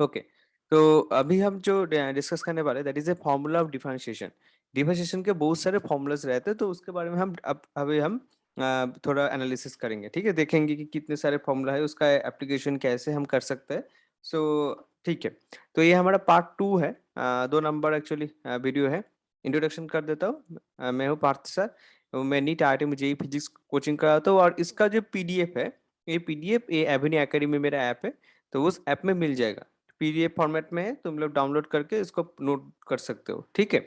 Okay. तो अभी हम जो डिस्कस करने वाले that is a formula of differentiation. Differentiation के बहुत सारे फॉर्मूलाज रहते हैं, तो उसके बारे में हम अब अभी हम थोड़ा एनालिसिस करेंगे। ठीक है, देखेंगे कि कितने सारे फॉर्मूला है, उसका एप्लीकेशन कैसे हम कर सकते हैं। सो ठीक है, तो ये हमारा पार्ट 2 है। 2 नंबर एक्चुअली वीडियो है। इंट्रोडक्शन कर देता हूँ। मैं हूँ पार्थ सर। मैं नीट IIT में जेई फिजिक्स कोचिंग कराता हूँ, और इसका जो पीडीएफ है, ये पीडीएफ ये एवेन्यू एकेडमी मेरा ऐप है, तो उस ऐप में मिल जाएगा। पीडीएफ फॉर्मेट में है, तुम लोग डाउनलोड करके इसको नोट कर सकते हो। ठीक है,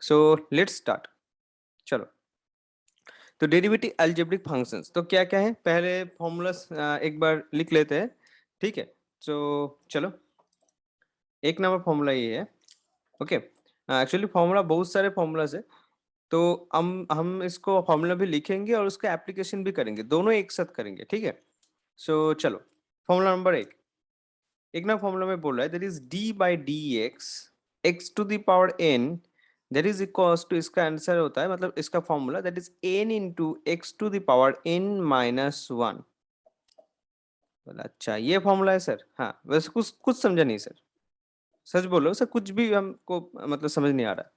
सो लेट्स स्टार्ट। चलो, तो डेरिवेटिव अलजेब्रिक फंक्शंस तो क्या क्या है, पहले फॉर्मूलास एक बार लिख लेते हैं। ठीक है, तो चलो, एक नंबर फॉर्मूला ये है। ओके, एक्चुअली फॉर्मूला बहुत सारे फॉर्मूलाज है, तो हम इसको फॉर्मूला भी लिखेंगे और उसका एप्लीकेशन भी करेंगे, दोनों एक साथ करेंगे। ठीक है, सो चलो, फॉर्मूला नंबर एक ना फॉर्मूला में बोल रहा है that is d by d x to the power n, that is equals to, इसका आंसर होता है, मतलब इसका formula that is n into x to the power n minus one. बोला अच्छा ये फॉर्मूला है सर। हाँ, वैसे कुछ कुछ समझा नहीं सर, सच बोलो सर, कुछ भी हमको मतलब समझ नहीं आ रहा।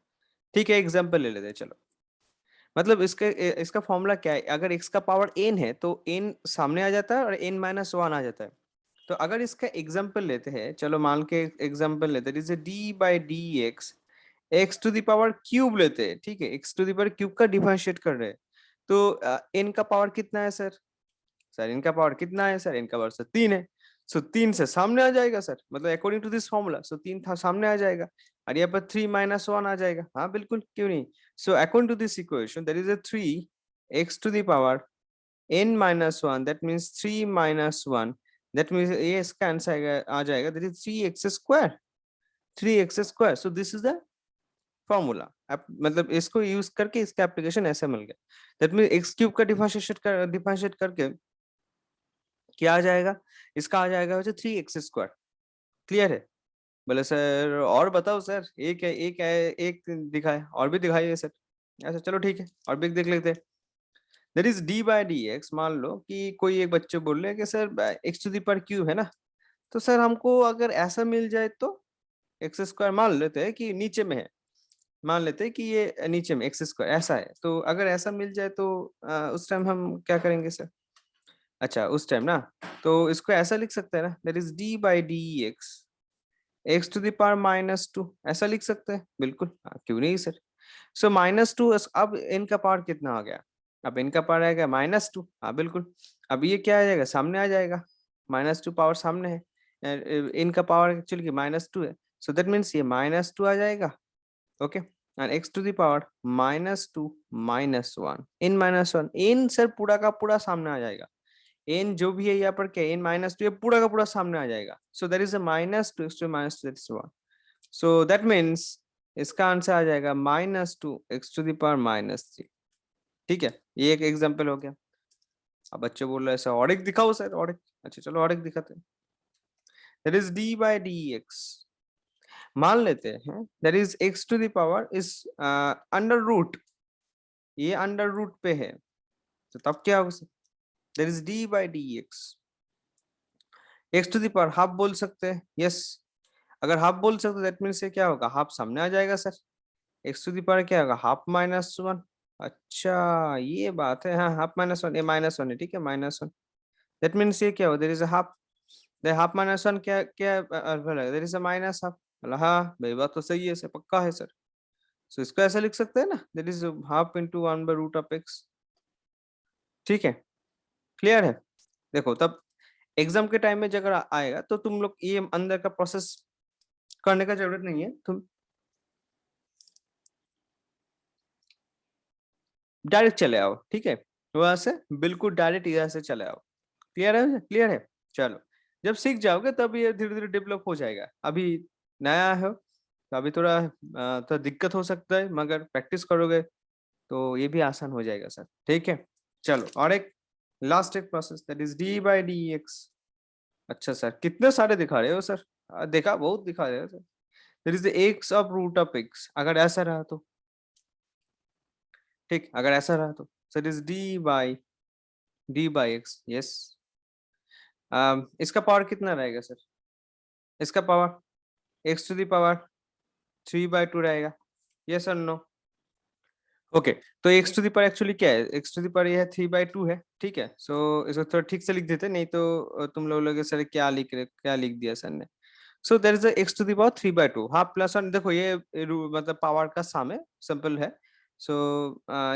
ठीक है, एग्जाम्पल ले लेते हैं चलो। मतलब इसका फॉर्मूला क्या है, अगर x का पावर n है तो n सामने आ जाता है और n माइनस वन आ जाता है। तो अगर इसका एग्जाम्पल लेते हैं, चलो मान के एग्जाम्पल लेते हैं, जैसे d by d x to the power cube लेते हैं। ठीक है, x to the power cube का डिफरेंशिएट कर रहे हैं, तो n का पावर कितना है सर? सर इनका पावर कितना है सर? इनका पावर सर 3 है। सो 3 से सामने आ जाएगा सर, मतलब अकॉर्डिंग टू दिस फॉर्मूला, सो 3 था सामने आ जाएगा, और यहाँ पर 3 माइनस वन आ जाएगा। हाँ बिल्कुल, क्यों नहीं। So according to this equation there is a 3 x to the power n minus one, that means 3 minus one, that means ये इसका आंसर आ जाएगा that is 3x square. 3x square, so this is the formula. आप मतलब इसको use करके इसका application ऐसे मिल गया। दैट मीन्स एक्स क्यूब का डिफरेंशिएट करके क्या आ जाएगा, इसका आ जाएगा वैसे 3x स्क्वायर। क्लियर है? बोले सर और बताओ सर, एक है, एक दिखाए और भी दिखाइए सर। अच्छा चलो ठीक है, और भी देख लेते हैं। That is d by d x. मान लो कि कोई एक बच्चे बोल रहे हैं कि सर एक्स टू दी पर क्यू है ना, तो सर हमको अगर ऐसा मिल जाए तो एक्स स्क्वायर, मान लेते हैं कि नीचे में है, मान लेते हैं कि ये नीचे में एक्स स्क्वायर ऐसा है, तो अगर ऐसा मिल जाए तो उस टाइम हम क्या करेंगे सर? अच्छा उस टाइम ना, तो इसको ऐसा लिख सकते हैं ना, that is d by d x x to the power minus two, ऐसा लिख सकते हैं बिल्कुल। हाँ, क्यों नहीं सर। सो माइनस टू, अब इनका पावर कितना आ गया? अब इनका पावर आएगा माइनस टू। हाँ बिल्कुल, अब ये क्या आ जाएगा, सामने आ जाएगा। माइनस टू पावर सामने है, इनका पावर एक्चुअली माइनस टू है, सो दैट मीन्स ये माइनस टू आ जाएगा। Okay, and x to the power minus two minus one, इन माइनस वन, इन सर पूरा का पूरा सामने आ जाएगा। एन जो भी है यहाँ पर क्या, एन माइनस टू, ये पूरा का पूरा सामने आ जाएगा। So there is a minus two x two minus two, that is one. So that means इसका आंसर आ जाएगा minus two x to the power minus three. ठीक है, ये एक एग्जाम्पल हो गया। अब बच्चे बोल रहे हैं सर और एक दिखाओ सर, और एक। अच्छा चलो और एक दिखाते हैं। That is d by d x. मान लेते हैं that is x to the power is under root, ये अंडर रूट पे है, तो तब क्या होगा? That is d by d x. X to the power half बोल सकते हैं, यस। अगर हाफ बोल सकते दैट मीन्स ये क्या होगा, हाफ सामने आ जाएगा sir. X to the power क्या होगा, हाफ माइनस वन। अच्छा ये बात है, हाँ हाफ माइनस वन, ये माइनस वन है, ठीक है माइनस वन। दैट मीन्स ये क्या होगा, there is a half, half minus one क्या क्या, there is a minus half. हाँ भाई बात तो सही है सर, पक्का है सर। सो इसको ऐसा लिख सकते हैं ना, there is half into one by root of x. ठीक है, क्लियर है? देखो तब एग्जाम के टाइम में जब अगर आएगा तो तुम लोग ये अंदर का प्रोसेस करने का जरूरत नहीं है, तुम डायरेक्ट चले आओ। ठीक है, वहां से बिल्कुल डायरेक्ट इधर से चले आओ। क्लियर है? क्लियर है, चलो। जब सीख जाओगे तब ये धीरे धीरे डेवलप हो जाएगा। अभी नया हो तो अभी थोड़ा दिक्कत हो सकता है, मगर प्रैक्टिस करोगे तो ये भी आसान हो जाएगा सर। ठीक है, चलो और एक लास्ट एक process that is d by d x. अच्छा सर कितने सारे दिखा रहे हो सर? देखा बहुत दिखा रहे हो sir. There is x of root of x, अगर ऐसा रहा तो, ठीक, अगर ऐसा रहा तो sir is d by x, yes. इसका पावर कितना रहेगा सर? इसका power x to the power 3/2 रहेगा, यस और नो? ओके, तो x to the power actually क्या है, x टू द पावर ये है 3/2 है, ठीक है। सो इसको थोड़ा ठीक से लिख देते, नहीं तो तुम लोग लोगे सर क्या लिख रहे, क्या लिख दिया सर ने। So there is x to the power 3/2, half plus one, देखो ये मतलब पावर का सम है, सिंपल है। So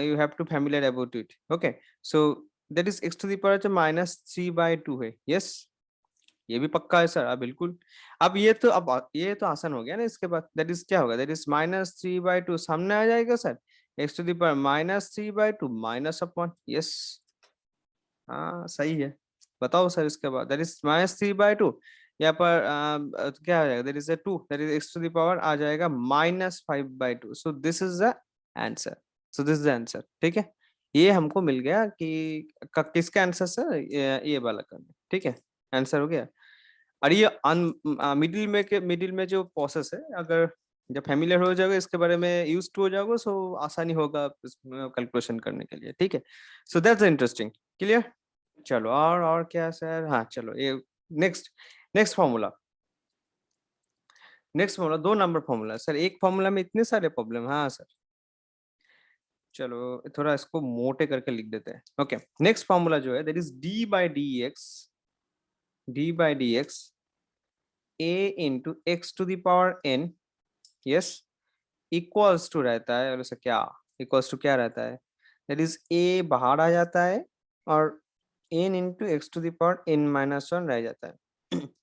you have to familiar about it, okay. So that is x to the power -3/2 है, यस। ये भी पक्का है सर, बिल्कुल। अब ये तो, अब ये तो आसान हो गया ना, इसके बाद दैट इज क्या होगा, दैट इज -3/2 सामने आ जाएगा sir, x to the power -3/2 -1, yes. हाँ सही है। बताओ सर इसके बाद, दैट इज -3/2, यहाँ पर क्या आ जाएगा, that is 2, that is x to the power आ जाएगा -5/2, so this is the answer. So this is the answer, ठीक है। ये हमको मिल गया कि किसका आंसर सर, ये वाला करना, ठीक है। आंसर हो गया। और ये मिडिल में जो प्रोसेस है, अगर जब फैमिलियर हो जाओगे इसके बारे में, यूज टू हो जाओगे, सो आसानी होगा कैलकुलेशन करने के लिए, ठीक है। So that's interesting, clear. चलो और क्या सर, हाँ चलो ये next, next formula. Next formula 2 number formula sir, एक फॉर्मूला में इतने सारे प्रॉब्लम, हाँ सर। चलो थोड़ा इसको मोटे करके लिख देते हैं, ओके। नेक्स्ट फॉर्मूला जो है, that is d by d x a into x to the power n, yes, equals to रहता है, और उसे क्या, इक्वल्स टू क्या रहता है, दैट इज a बाहर आ जाता है, और n into x to the power n-1 रह जाता है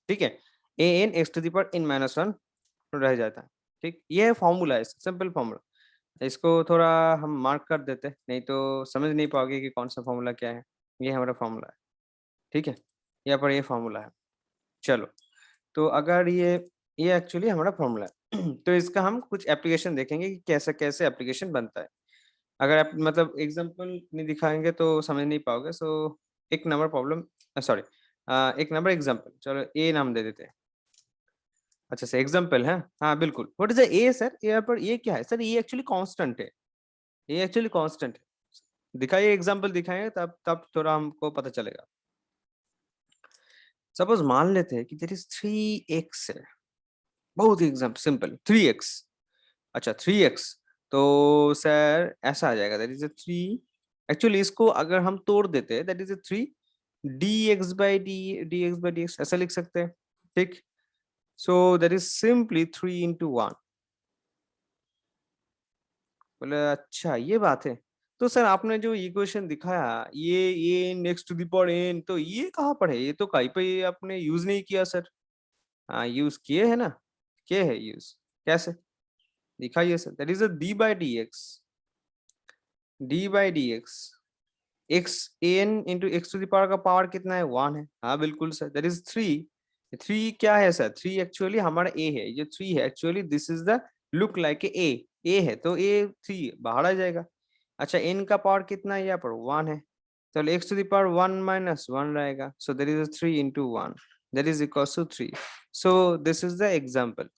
ठीक है। a n x to the power n-1 रह जाता है, ठीक। ये है फॉर्मूला है, सिंपल फॉर्मूला। इसको थोड़ा हम मार्क कर देते, नहीं तो समझ नहीं पाओगे कि कौन सा फॉर्मूला क्या है। ये हमारा फॉर्मूला है, ठीक है। यहाँ पर ये फॉर्मूला है। चलो, तो अगर ये एक्चुअली हमारा फॉर्मूला है तो इसका हम कुछ एप्लीकेशन देखेंगे कि कैसे कैसे एप्लीकेशन बनता है। अगर आप मतलब एग्जांपल नहीं दिखाएंगे तो समझ नहीं पाओगे। सो एक नंबर प्रॉब्लम, सॉरी, एक नंबर एग्जांपल, चलो ए नाम दे देते हैं। अच्छा सर, एग्जांपल है, हाँ बिल्कुल। व्हाट इज ए सर, यहाँ पर ये क्या है सर, ये एक्चुअली कांस्टेंट है, ये एक्चुअली कांस्टेंट है। दिखाइए एग्जांपल दिखाएंगे, तब तब थोड़ा हमको पता चलेगा। सपोज मान लेते हैं कि देयर इज 3x है, बहुत ही एग्जांपल सिंपल, 3x। अच्छा 3x, तो सर ऐसा आ जाएगा, दैट इज 3, एक्चुअली इसको अगर हम तोड़ देते हैं, दैट इज 3 dx/d, ऐसा लिख सकते हैं, ठीक। सो दैट इज सिंपली 3 into 1। बोले अच्छा ये बात है। तो सर आपने जो इक्वेशन दिखाया, ये next to the power n, तो ये कहाँ पर है, ये तो कहीं पे ये आपने यूज नहीं किया सर। हाँ यूज किए है ना, किए है यूज, कैसे दिखाइए sir. That is d/dx, x n into x to the power का पावर कितना है, 1 है, हाँ बिल्कुल सर। That is 3। 3 क्या है सर, 3 एक्चुअली हमारा ए है, ये 3 है actually, this is the look like a है, तो ए 3 बाहर आ जाएगा। अच्छा एन का पावर कितना है, यहाँ पर 1 है, तो एक्स टू द पावर 1-1 रहेगा। So that is 3 into 1, that is equal to 3। So this is the example,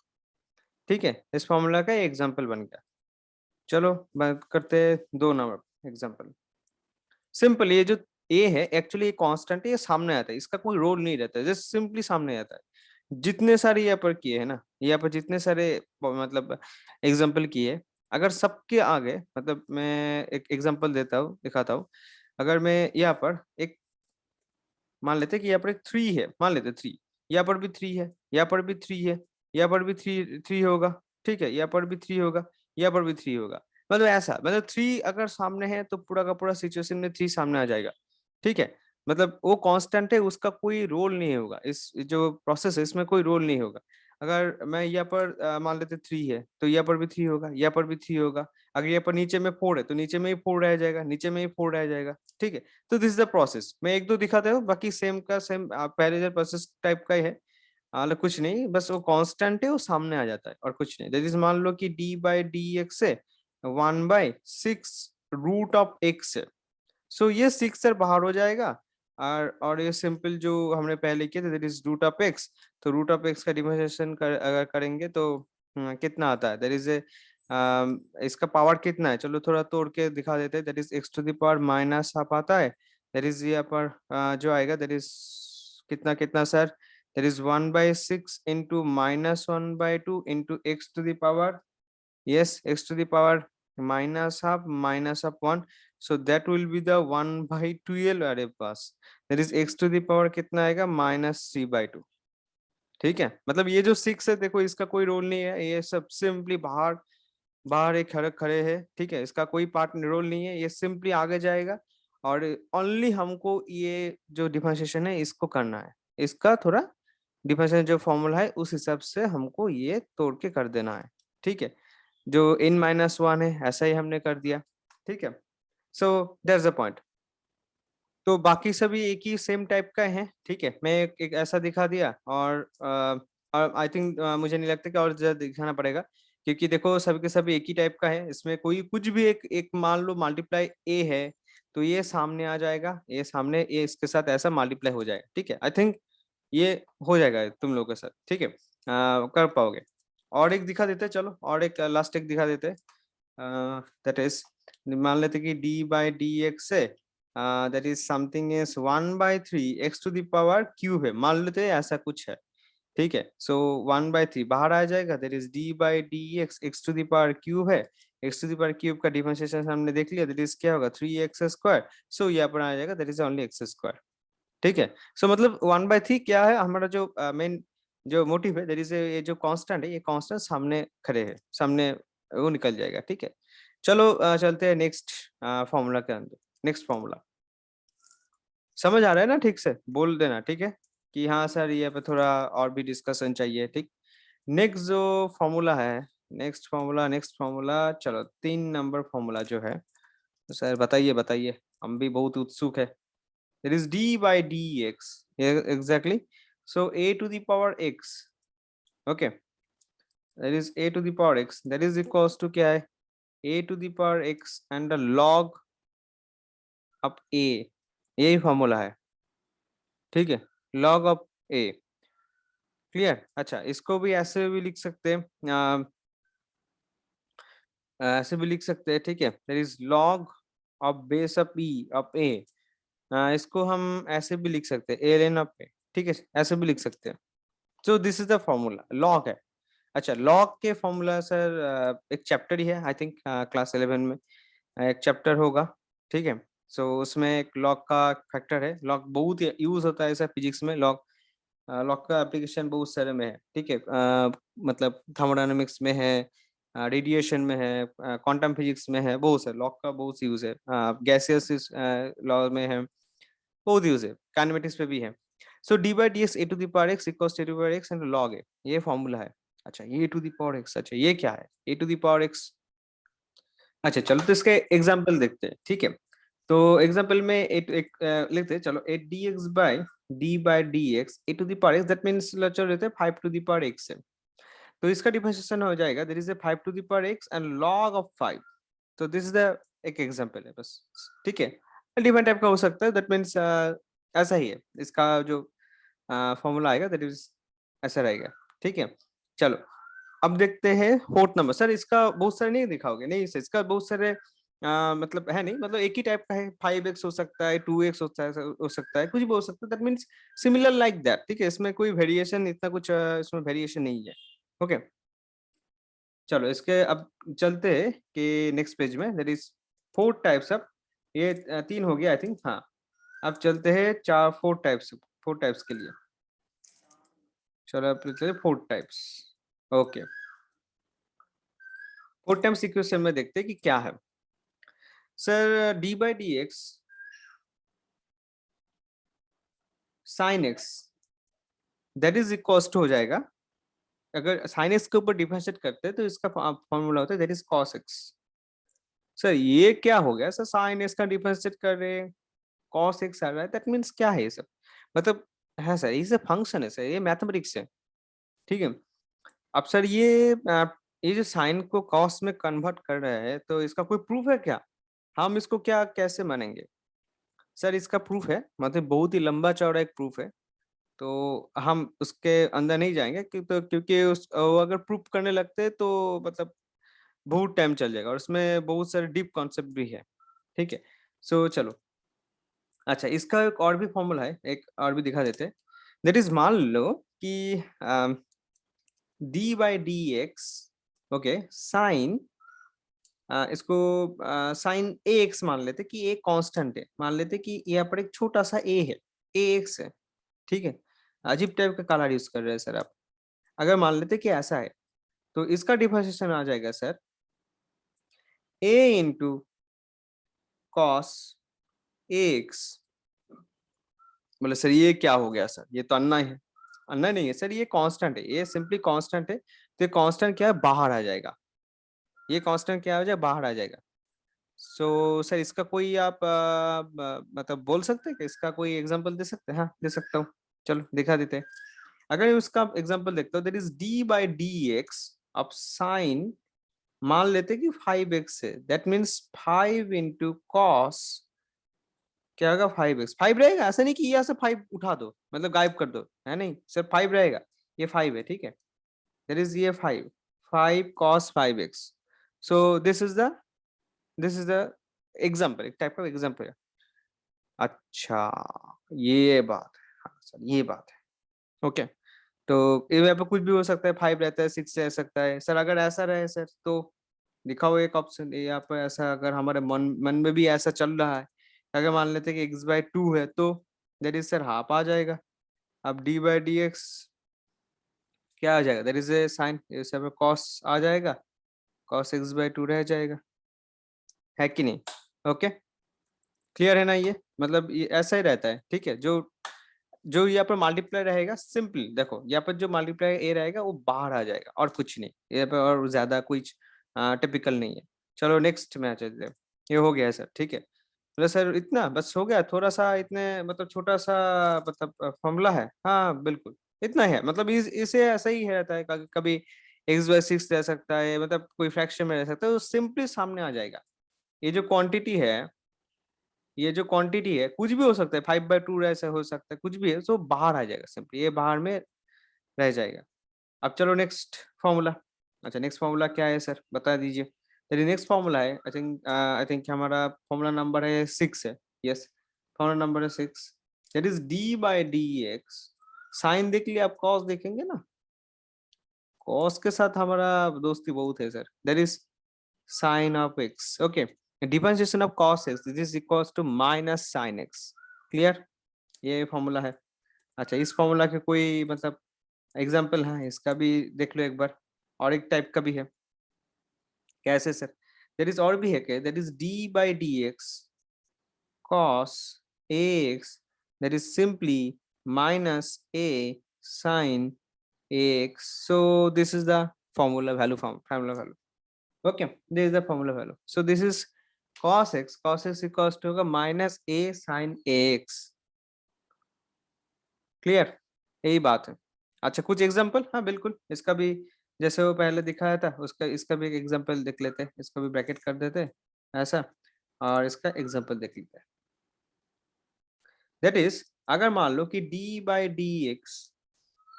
ठीक है। इस फॉर्मूला का एग्जाम्पल बन गया। चलो बात करते हैं 2 नंबर एग्जाम्पल। सिंपल, ये जो ए है एक्चुअली ये कांस्टेंट है, ये सामने आता है, इसका कोई रोल नहीं रहता है, जस्ट सिंपली सामने आता है। जितने सारे यहाँ पर किए है ना, यहाँ पर जितने सारे मतलब एग्जांपल किए, अगर सबके आगे, मतलब मैं एक एग्जांपल देता हूँ, दिखाता हूँ। अगर मैं यहाँ पर एक मान लेते हैं कि यहाँ पर एक 3 है, मान लेते 3, यहाँ पर भी 3 है, यहाँ पर भी 3 है, यहाँ पर भी 3 होगा, ठीक है, यहाँ पर भी 3 होगा, यहाँ पर भी 3 होगा। मतलब ऐसा, मतलब 3 अगर सामने है तो पूरा का पूरा सिचुएशन में 3 सामने आ जाएगा, ठीक है। मतलब वो कांस्टेंट है, उसका कोई रोल नहीं होगा, इस जो प्रोसेस है इसमें कोई रोल नहीं होगा। अगर मैं यहाँ पर मान लेते 3 है, तो यहाँ पर भी 3 होगा, यहाँ पर भी 3 होगा। अगर यहाँ पर नीचे में 4 है, तो नीचे में ही 4 रह जाएगा, नीचे में ही 4 रह जाएगा, ठीक है। तो दिस इज द प्रोसेस, मैं एक दो दिखाता हूँ, बाकी सेम का सेम पहले जो प्रोसेस टाइप का ही है। हाल कुछ नहीं, बस वो कांस्टेंट है, वो सामने आ जाता है और कुछ नहीं। दैट इज मान लो कि d/dx है 1/6 √(x) है। सो ये 6 सर बाहर हो जाएगा, और ये सिंपल जो हमने पहले किया था, दैट इज √(x), तो √(x) का डिफरेंशिएशन अगर करेंगे तो कितना आता है, दैट इज इसका पावर कितना है, चलो थोड़ा तोड़ के दिखा देते हैं। That is x to the power -12 आता है, दैट इज यहाँ पर जो आएगा, दैट इज कितना कितना sir, that is 1/6 into -1/2 into x to the power, yes, x to the power minus half minus of 1, so that will be the 1/12 अरे बस, that is x to the power कितना आएगा -3/2। ठीक है, मतलब ये जो 6 है देखो इसका कोई रोल नहीं है, ये सब सिंपली बाहर बाहर एक खड़े खड़े है, ठीक है, इसका कोई पार्ट रोल नहीं है, ये सिंपली आगे जाएगा और ओनली हमको ये जो डिफरेंशिएशन है इसको करना है, इसका थोड़ा डिफरेंशिएशन जो फॉर्मूला है उस हिसाब से हमको ये तोड़ के कर देना है। ठीक है, जो n-1 है ऐसा ही हमने कर दिया। ठीक है, सो दैट्स द पॉइंट। तो बाकी सभी एक ही सेम टाइप का है। ठीक है, मैं एक ऐसा दिखा दिया और आई थिंक मुझे नहीं लगता कि और ज्यादा दिखाना पड़ेगा, क्योंकि देखो सभी के सभी एक ही टाइप का है, इसमें कोई कुछ भी एक एक मान लो मल्टीप्लाई ए है तो ये सामने आ जाएगा, ये सामने ये इसके साथ ऐसा मल्टीप्लाई हो जाएगा। ठीक है, आई थिंक ये हो जाएगा तुम लोगों के साथ। ठीक है, कर पाओगे। और एक दिखा देते हैं, चलो और एक लास्ट एक दिखा देते हैं। दैट इज, मान लेते कि डी बाई डी एक्स है, that is something is 1/3 x to the power cube है, मान लेते हैं ऐसा कुछ है। ठीक है, सो 1/3 बाहर आ जाएगा, that is d by d x, x to the power cube है, x to the power cube का डिफरेंशिएशन हमने देख लिया, दैट इज क्या होगा 3x², सो यहाँ पर आ जाएगा दैट इज ओनली x²। ठीक है, सो मतलब 1/3 क्या है हमारा जो मेन जो मोटिव है, दैट इज ये जो कांस्टेंट है, ये कांस्टेंट सामने खड़े है, सामने वो निकल जाएगा। ठीक है, चलो चलते हैं नेक्स्ट फॉर्मूला के अंदर। नेक्स्ट फॉर्मूला समझ आ रहा है ना, ठीक से बोल देना, ठीक है, कि हाँ सर ये पे थोड़ा और भी डिस्कशन चाहिए। ठीक, नेक्स्ट जो फॉर्मूला है, नेक्स्ट फॉर्मूला चलो 3 नंबर फॉर्मूला जो है, तो सर बताइए बताइए, हम भी बहुत उत्सुक है। It is d by dx. Yeah, exactly. So a to the power x. Okay. That is a to the power x. That is equals to क्या है? A to the power x and the log of a. यही formula है। ठीक है, log of a. Clear? अच्छा, इसको भी ऐसे भी लिख सकते हैं, ऐसे भी लिख सकते हैं। ठीक है, that is log of base of e of a. इसको हम ऐसे भी लिख सकते हैं, ln of a। ठीक है, ऐसे भी लिख सकते हैं। So this is the formula, log है। अच्छा, लॉग के फॉर्मूला सर एक चैप्टर ही है, आई थिंक क्लास 11 में एक चैप्टर होगा। ठीक है, सो उसमें एक लॉग का फैक्टर है, लॉग बहुत यूज होता है ऐसा फिजिक्स में, लॉग लॉग का एप्लीकेशन बहुत सारे में है। ठीक है, मतलब थर्मोडायनामिक्स में है, रेडिएशन में है, क्वांटम फिजिक्स में है, बहुत से लॉग का बहुत यूज है, गैसियस लॉ में है, बहुत यूज है, काइनेमेटिक्स पे भी है। So d by d x a to the power x equals to power x and log a, ये फॉर्मूला है। अच्छा, ये टू द पावर एक्स, अच्छा ये क्या है ए टू द पावर एक्स? अच्छा चलो, तो इसके एग्जांपल देखते हैं। ठीक है, तो एग्जांपल में एक लिखते हैं, चलो a d by d x a to the power x, that means चलो लेते हैं 5 टू द पावर एक्स है, तो इसका डिफरेंशिएशन हो जाएगा, there is a 5 to the power x and log of 5। तो दिस इज द एक एग्जांपल है बस। ठीक है, डिफरेंट टाइप का हो सकता है, दैट मींस ऐसा ही है, इसका जो फॉर्मूला आएगा दैट इज ऐसा रहेगा। ठीक है, चलो अब देखते हैं फोर्थ नंबर। सर इसका बहुत सारे नहीं दिखाओगे? नहीं सर, इसका बहुत सारे मतलब है नहीं, मतलब एक ही टाइप का है, 5x हो सकता है, 2x हो सकता है, कुछ भी हो सकता है, that means similar like that. ठीक है, इसमें कोई वेरिएशन इतना कुछ इसमें वेरिएशन नहीं है। ओके, चलो इसके अब चलते हैं कि नेक्स्ट पेज में, दैट इज 4 टाइप्स ऑफ, ये 3 हो गया आई थिंक, हाँ। अब चलते हैं 4 टाइप्स के लिए। चलो अब चलते 4 टाइप्स। ओके, 4 टाइम्स इक्वेशन में देखते हैं कि क्या है। Sir d by d x sine x, that is equal to हो जाएगा, अगर साइन एक्स के ऊपर डिफरेंशिएट करते हैं तो इसका फॉर्मूला होता है that is cos x. Sir ये क्या हो गया सर, साइन एक्स का डिफरेंशिएट कर रहे हैं, कॉस एक्स आ रहा है, दैट मींस क्या है ये सब? मतलब है सर, ये फंक्शन है सर, ये मैथमेटिक्स है। ठीक है, अब सर ये जो साइन को कॉस में कन्वर्ट कर रहा है, तो इसका कोई प्रूफ है क्या? हम इसको क्या कैसे मानेंगे? सर इसका प्रूफ है, मतलब बहुत ही लंबा चौड़ा एक प्रूफ है, तो हम उसके अंदर नहीं जाएंगे क्योंकि वो अगर प्रूफ करने लगते हैं तो मतलब बहुत टाइम चल जाएगा और उसमें बहुत सारे डीप कॉन्सेप्ट भी है। ठीक है, सो चलो, अच्छा इसका एक और भी फॉर्मूला है, एक और भी दिखा देते हैं। दैट इज मान लो कि d by d x, okay, sine इसको साइन ए एक्स मान लेते कि ए कांस्टेंट है, मान लेते कि यहाँ पर एक छोटा सा ए है, ए एक्स है, ठीक है। अजीब टाइप का कलर यूज कर रहे हैं सर आप। अगर मान लेते कि ऐसा है तो इसका डिफरेंशिएशन आ जाएगा sir A into cos a x. बोले सर ये क्या हो गया सर, ये तो अन्ना है। अन्ना नहीं है सर, ये कांस्टेंट है, ये सिंपली कांस्टेंट है, तो ये कांस्टेंट क्या है, बाहर आ जाएगा। ये कांस्टेंट क्या हो जाएगा, बाहर आ जाएगा। सो सर इसका कोई आप मतलब बोल सकते हैं कि इसका कोई एग्जांपल दे सकते हैं? हाँ दे सकता हूँ, चलो दिखा देते हैं। अगर उसका एग्जांपल देखता हूँ, that is d by d x. अब साइन मान लेते कि 5x है, दैट मीन्स 5 इंटू कॉस क्या होगा, 5x। 5 रहेगा, ऐसा नहीं कि यहाँ से 5 उठा दो मतलब गायब कर दो, है नहीं सर, 5 रहेगा। ये 5 है, ठीक है, दैट इज ये 5, 5 cos 5x। So this is the example, एक टाइप का एग्जाम्पल है। अच्छा, ये बात है, हाँ सर ये बात है, ओके। तो ये यहाँ पे कुछ भी हो सकता है, 5 रहता है, 6 रह सकता है सर। अगर ऐसा रहे सर तो दिखाओ एक ऑप्शन यहाँ पर। ऐसा अगर हमारे मन मन में भी ऐसा चल रहा है, अगर मान लेते हैं कि x/2 है तो दैट इज सर हाफ आ जाएगा। अब d बाई डी एक्स क्या आ जाएगा, दैट इज ए साइन, इस पे कॉस आ जाएगा, कॉस x/2 रह जाएगा, है कि नहीं? ओके, क्लियर है ना ये? मतलब ये ऐसा ही रहता है, ठीक है। जो जो यहाँ पर मल्टीप्लाई रहेगा, सिंपली देखो यहाँ पर जो मल्टीप्लाई ए रहेगा वो बाहर आ जाएगा और कुछ नहीं, यहाँ पे और ज्यादा कुछ टिपिकल नहीं है। चलो नेक्स्ट में आ चलते हैं। ये हो गया है सर, ठीक है। बोले सर इतना बस हो गया, थोड़ा सा इतने मतलब छोटा सा मतलब फॉर्मूला है, हाँ बिल्कुल इतना है। मतलब इसे ऐसा ही रहता है, कभी x/6 रह सकता है, मतलब कोई फ्रैक्शन में रह सकता है, तो सिंपली सामने आ जाएगा। ये जो क्वांटिटी है, ये जो क्वांटिटी है कुछ भी हो सकता है, 5/2 ऐसे हो सकता है, कुछ भी है, तो बाहर आ जाएगा, सिंपली ये बाहर में रह जाएगा। अब चलो नेक्स्ट फॉर्मूला। अच्छा नेक्स्ट फॉर्मूला क्या है सर, बता दीजिए। चलिए नेक्स्ट फॉर्मूला है, आई थिंक हमारा फॉर्मूला नंबर है 6 है। यस, फॉर्मूला नंबर है 6। That is d by d x. Sine देख लिया, आप कॉस देखेंगे ना, कॉस के साथ हमारा दोस्ती बहुत है sir. That is sine of x, okay. Differentiation of cos x, this is equals to minus sine x. Clear, ये फॉर्मूला है। अच्छा इस फॉर्मूला के कोई मतलब एग्जाम्पल है इसका भी देख लो एक बार। और एक टाइप का भी है, कैसे सर? देर इज और भी है क्या, that is d by d x cos a x, that is simply minus a sine a x. So this is the formula value, formula value, okay, this is the formula value. So this is cos x equals to होगा minus a sin ax। Clear, यही बात है। अच्छा कुछ example, हाँ बिल्कुल, इसका भी जैसे वो पहले दिखाया था उसका, इसका भी एक एग्जांपल देख लेते हैं, इसको भी ब्रैकेट कर देते हैं ऐसा, और इसका एग्जांपल देख लेते हैं। दैट इज अगर मान लो कि d by d x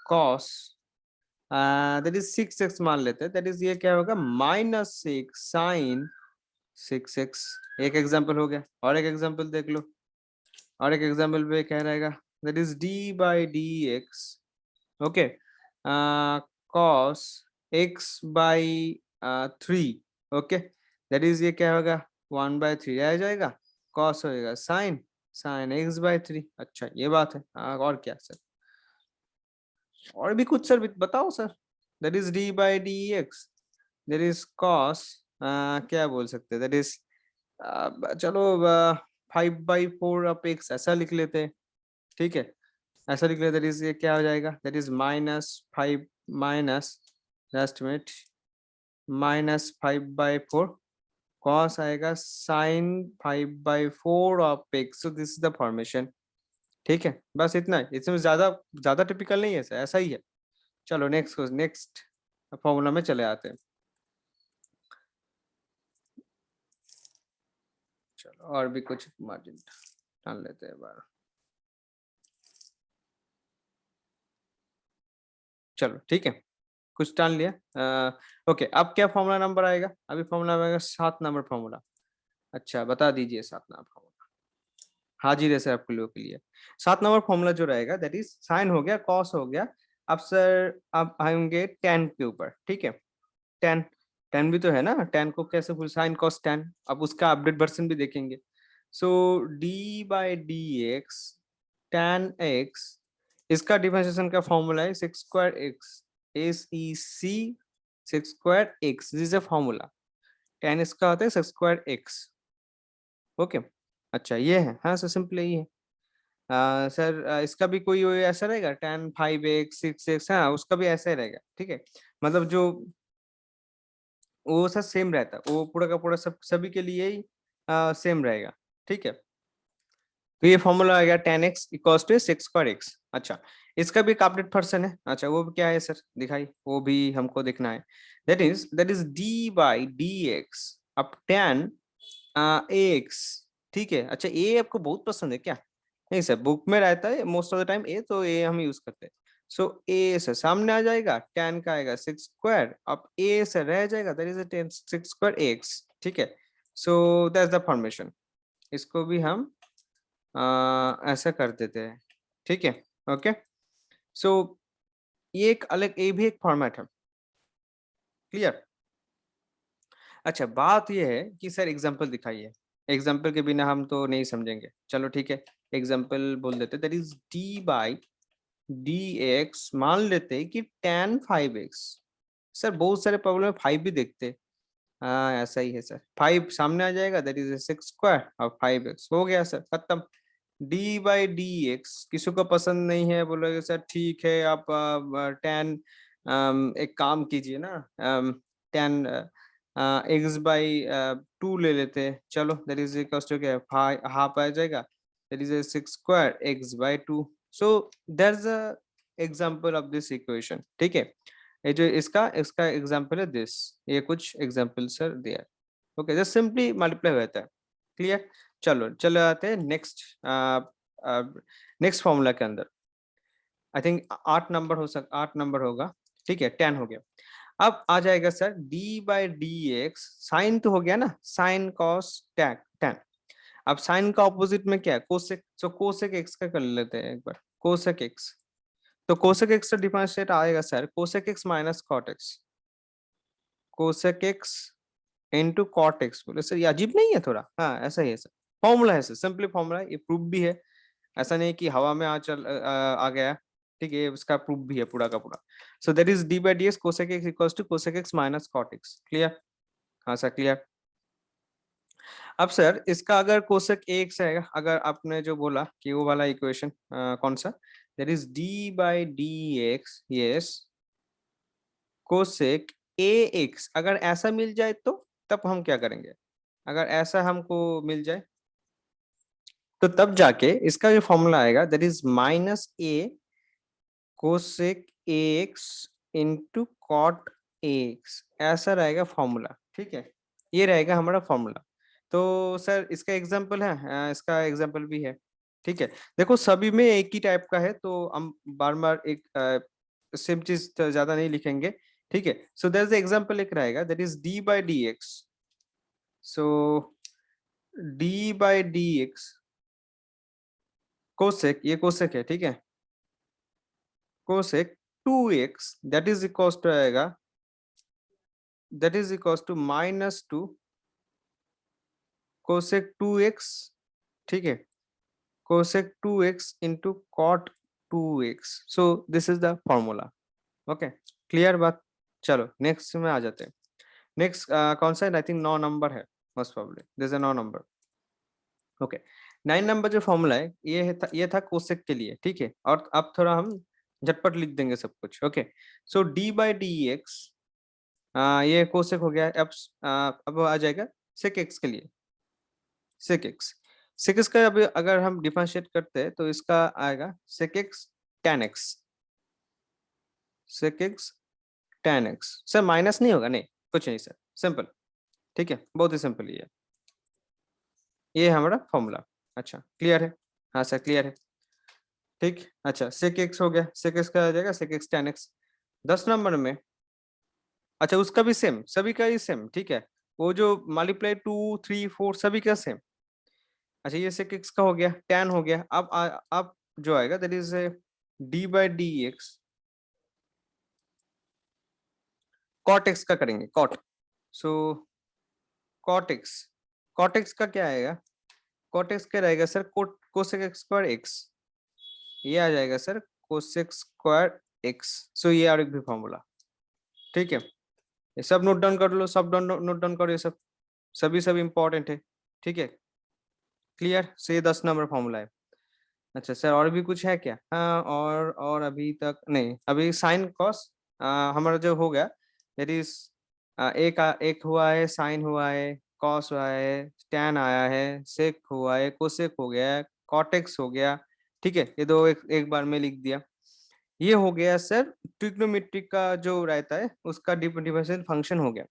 cos that is 6x मान लेते हैं, दैट इज ये क्या होगा, -6 साइन 6x। एक एग्जांपल हो गया, और एक एग्जांपल देख लो। और एक एग्जांपल पे क्या रहेगा, that is d by d x, okay, cos x by 3, okay, that is ये क्या होगा, 1/3 आ जाएगा, कॉस होएगा साइन साइन x बाई 3। अच्छा ये बात है, और क्या सर, और भी कुछ सर बताओ sir. That is d by d x, that is cos क्या बोल सकते हैं, दैट इज चलो 5/4 ऑफ x ऐसा लिख लेते हैं, ठीक है, ऐसा लिख लेते हैं। दैट इज ये क्या हो जाएगा, that is -5 minus just minute -5/4 cos आएगा sine 5/4 of x. So this is the formation, ठीक है, बस इतना है, इसमें ज्यादा ज्यादा टिपिकल नहीं है सर, ऐसा ही है। चलो नेक्स्ट फॉर्मूला में चले आते हैं। चलो और भी कुछ मार्जिन डाल लेते हैं बार। चलो ठीक है, कुछ डाल लिया। ओके, अब क्या फॉर्मूला नंबर आएगा, अभी फॉर्मूला आएगा 7 नंबर फॉर्मूला। अच्छा बता दीजिए 7 नंबर फॉर्मूला। हाजिर है सर आपके लोगों के लिए। 7 नंबर फॉर्मूला जो रहेगा दैट इज साइन हो गया, कॉस हो गया। अब सर आप आएंगे टेन के ऊपर, ठीक है। टेन, टेन भी तो है ना, टेन को कैसे भूल, साइन कॉस टेन। अब उसका अपडेट वर्जन भी देखेंगे। So d by d x tan x, इसका डिफरेंशिएशन का फॉर्मूला है sec square x, S E C sec square x, this is a formula. Tan इसका होता है सेक्स स्क्वायर एक्स। ओके, अच्छा ये है, हाँ सर सिंपल यही है। सर इसका भी कोई ऐसा रहेगा, ten five x six x, हाँ उसका भी ऐसा ही रहेगा, ठीक है। मतलब जो वो सर सेम रहता है, वो पूरा का पूरा सब सभी के लिए ही सेम रहेगा, ठीक है। तो ये फॉर्मूला आ गया tan x equals to six square x. अच्छा, इसका भी एक अपडेट पर्सन है, अच्छा वो क्या है सर दिखाई, वो भी हमको देखना है। That is d by d x अब टेन एक्स, ठीक है। अच्छा ए आपको बहुत पसंद है क्या? नहीं सर, बुक में रहता है मोस्ट ऑफ द टाइम ए, तो ए हम यूज करते हैं। सो ए से सामने आ जाएगा, टेन का आएगा सिक्स स्क्वायर, अब ए से रह जाएगा that is a ten six square x, ठीक है। So that's the formation. इसको भी हम ऐसा कर देते हैं, ठीक है। ओके, सो ये एक अलग, ये भी एक फॉर्मेट है, क्लियर। अच्छा बात ये है कि सर एग्जाम्पल दिखाइए, एग्जाम्पल के बिना हम तो नहीं समझेंगे, चलो ठीक है। एग्जाम्पल बोल देते, that is d by d x, मान लेते हैं कि टेन फाइव एक्स। सर बहुत सारे प्रॉब्लम में फाइव भी देखते हैं, हाँ ऐसा ही है सर, फाइव सामने आ जाएगा दैट इज सिक्स स्क्वायर और फाइव एक्स हो गया सर, खत्म। डी बाई डी एक्स किसी को पसंद नहीं है, बोलोगे सर ठीक है आप टेन, एक काम कीजिए ना, टेन एक्स बाई टू ले लेते हैं, चलो दैट इज इक्वल टू क्या, हाफ आ जाएगा, that is six square x by two. So that is a example of this equation, ठीक है। ये जो इसका इसका एग्जाम्पल है दिस, ये कुछ एग्जाम्पल सर दिया, ओके जस्ट सिंपली मल्टीप्लाई हो जाता है, क्लियर। चलो चलो आते हैं नेक्स्ट, नेक्स्ट फॉर्मूला के अंदर। आई थिंक 8 नंबर हो 8 नंबर होगा, ठीक है। 10 हो गया। अब आ जाएगा sir d by d x, sine तो हो गया ना, साइन कॉस टैक टेन। अब साइन का ऑपोजिट में क्या है, कोसेक, तो कोसेक एक्स का कर लेते हैं एक बार, कोसेक एक्स। तो कोसेक एक्स का डिफरेंशिएट आएगा sir cosec x minus cot x, cosec x into cot x. बोले सर ये अजीब नहीं है थोड़ा, हाँ ऐसा ही है सर, फॉर्मूला है सर, सिंपली फॉर्मूला है, ये प्रूफ भी है, ऐसा नहीं कि हवा में आ गया, ठीक है, उसका प्रूफ भी है पूरा का पूरा। So that is d by d x cosec x equals to cosec x minus cot x, clear. हाँ सर क्लियर। अब सर इसका अगर कोसेक एक्स है, अगर आपने जो बोला कि वो वाला इक्वेशन कौन सा, that is d by d x, yes, cosec A x, अगर ऐसा मिल जाए तो तब हम क्या करेंगे, अगर ऐसा हमको मिल जाए तो तब जाके इसका जो फॉर्मूला आएगा that is minus a cosec x into cot x, ऐसा रहेगा फॉर्मूला, ठीक है। ये रहेगा हमारा फॉर्मूला। तो सर इसका एग्जांपल है, इसका एग्जांपल भी है, ठीक है। देखो सभी में एक ही टाइप का है, तो हम बार बार एक सेम चीज तो ज्यादा नहीं लिखेंगे, ठीक है। सो दैट इज एग्जांपल एक रहेगा that is d by d x, so d by d x cosec, ये कोसेक है, ठीक है, cosec two x that is equal to आएगा, that is equal to minus two cosec two x, ठीक है, cosec two x into cot two x. So this is the formula, okay clear बात। चलो next में आ जाते हैं। Next कौन सा है, आई थिंक 9 नंबर है, most probably this is 9 number, okay. 9 number जो फॉर्मूला है ये था कोसेक के लिए, ठीक है। और अब थोड़ा हम झटपट लिख देंगे सब कुछ, okay. So d by d x, ये कोसेक हो गया, अब आ जाएगा सेक एक्स के लिए, सेक एक्स, सेक एक्स का अभी अगर हम डिफरेंशिएट करते हैं तो इसका आएगा sec x tan x, sec x tan x. Sir minus नहीं होगा, नहीं कुछ नहीं सर, सिंपल, ठीक है, बहुत ही सिंपल ये है हमारा फॉर्मूला। अच्छा क्लियर है, हाँ सर क्लियर है, ठीक। अच्छा सेक एक्स हो गया, सेक एक्स का आ जाएगा sec x tan x. 10 number में, अच्छा उसका भी सेम, सभी का ही सेम, ठीक है। वो जो मल्टीप्लाई टू थ्री फोर सभी का सेम, अच्छा ये sec x का हो गया, tan हो गया। अब जो आएगा that is d by d x, cot x का करेंगे, cot. So cot x, cot x का क्या आएगा, कॉट एक्स क्या रहेगा sir, cosec x square x, ये आ जाएगा sir cosec square x. So ये और एक भी फॉर्मूला, ठीक है। ये सब नोट डाउन कर लो, सब नोट डाउन करो, ये सब सभी सब इंपॉर्टेंट है, ठीक है। क्लियर, से ये 10 नंबर फॉर्मूला है। अच्छा सर और भी कुछ है क्या? हाँ और अभी तक नहीं, अभी साइन कॉस हमारा जो हो गया दैट इज एक हुआ है, साइन हुआ है, कॉस हुआ है, टैन आया है, सेक हुआ है, कोसेक हो गया है, कॉटेक्स हो गया, ठीक है। ये दो एक बार में लिख दिया। ये हो गया सर ट्रिग्नोमेट्री का जो रहता है उसका डिफरेंशियल फंक्शन हो गया।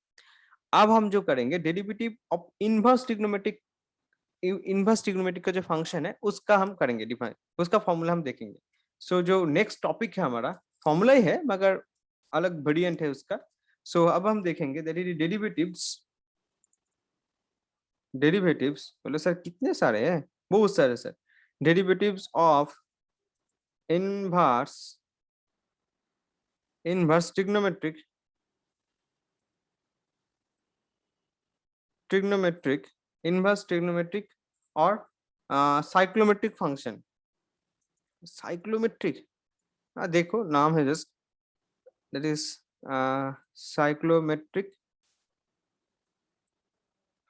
अब हम जो करेंगे derivative of inverse trigonometric, inverse trigonometric का जो फंक्शन है उसका हम करेंगे डिफाइन, उसका फॉर्मूला हम देखेंगे। सो जो नेक्स्ट टॉपिक है हमारा, फॉर्मूला ही है मगर अलग वेरिएंट है उसका। सो अब हम देखेंगे दैट इज डेरिवेटिव्स, डेरिवेटिव्स बोले सर कितने सारे हैं, बहुत सारे sir. Derivatives of inverse, inverse trigonometric, trigonometric, inverse trigonometric और साइक्लोमेट्रिक फंक्शन। साइक्लोमेट्रिक, देखो नाम है just, that is cyclometric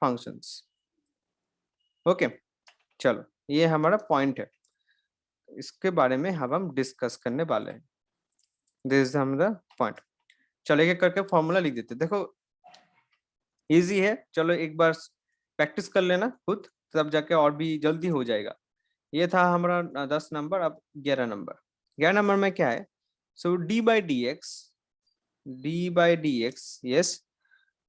functions. Okay चलो ये हमारा पॉइंट है, इसके बारे में हम डिस्कस करने वाले हैं। दिस इज हमारा पॉइंट। चलो एक एक करके फॉर्मूला लिख देते, देखो इजी है, चलो एक बार प्रैक्टिस कर लेना खुद, तब जाके और भी जल्दी हो जाएगा। ये था हमारा 10 नंबर। अब 11 नंबर, 11 नंबर में क्या है, so d by d x, d by d x, yes,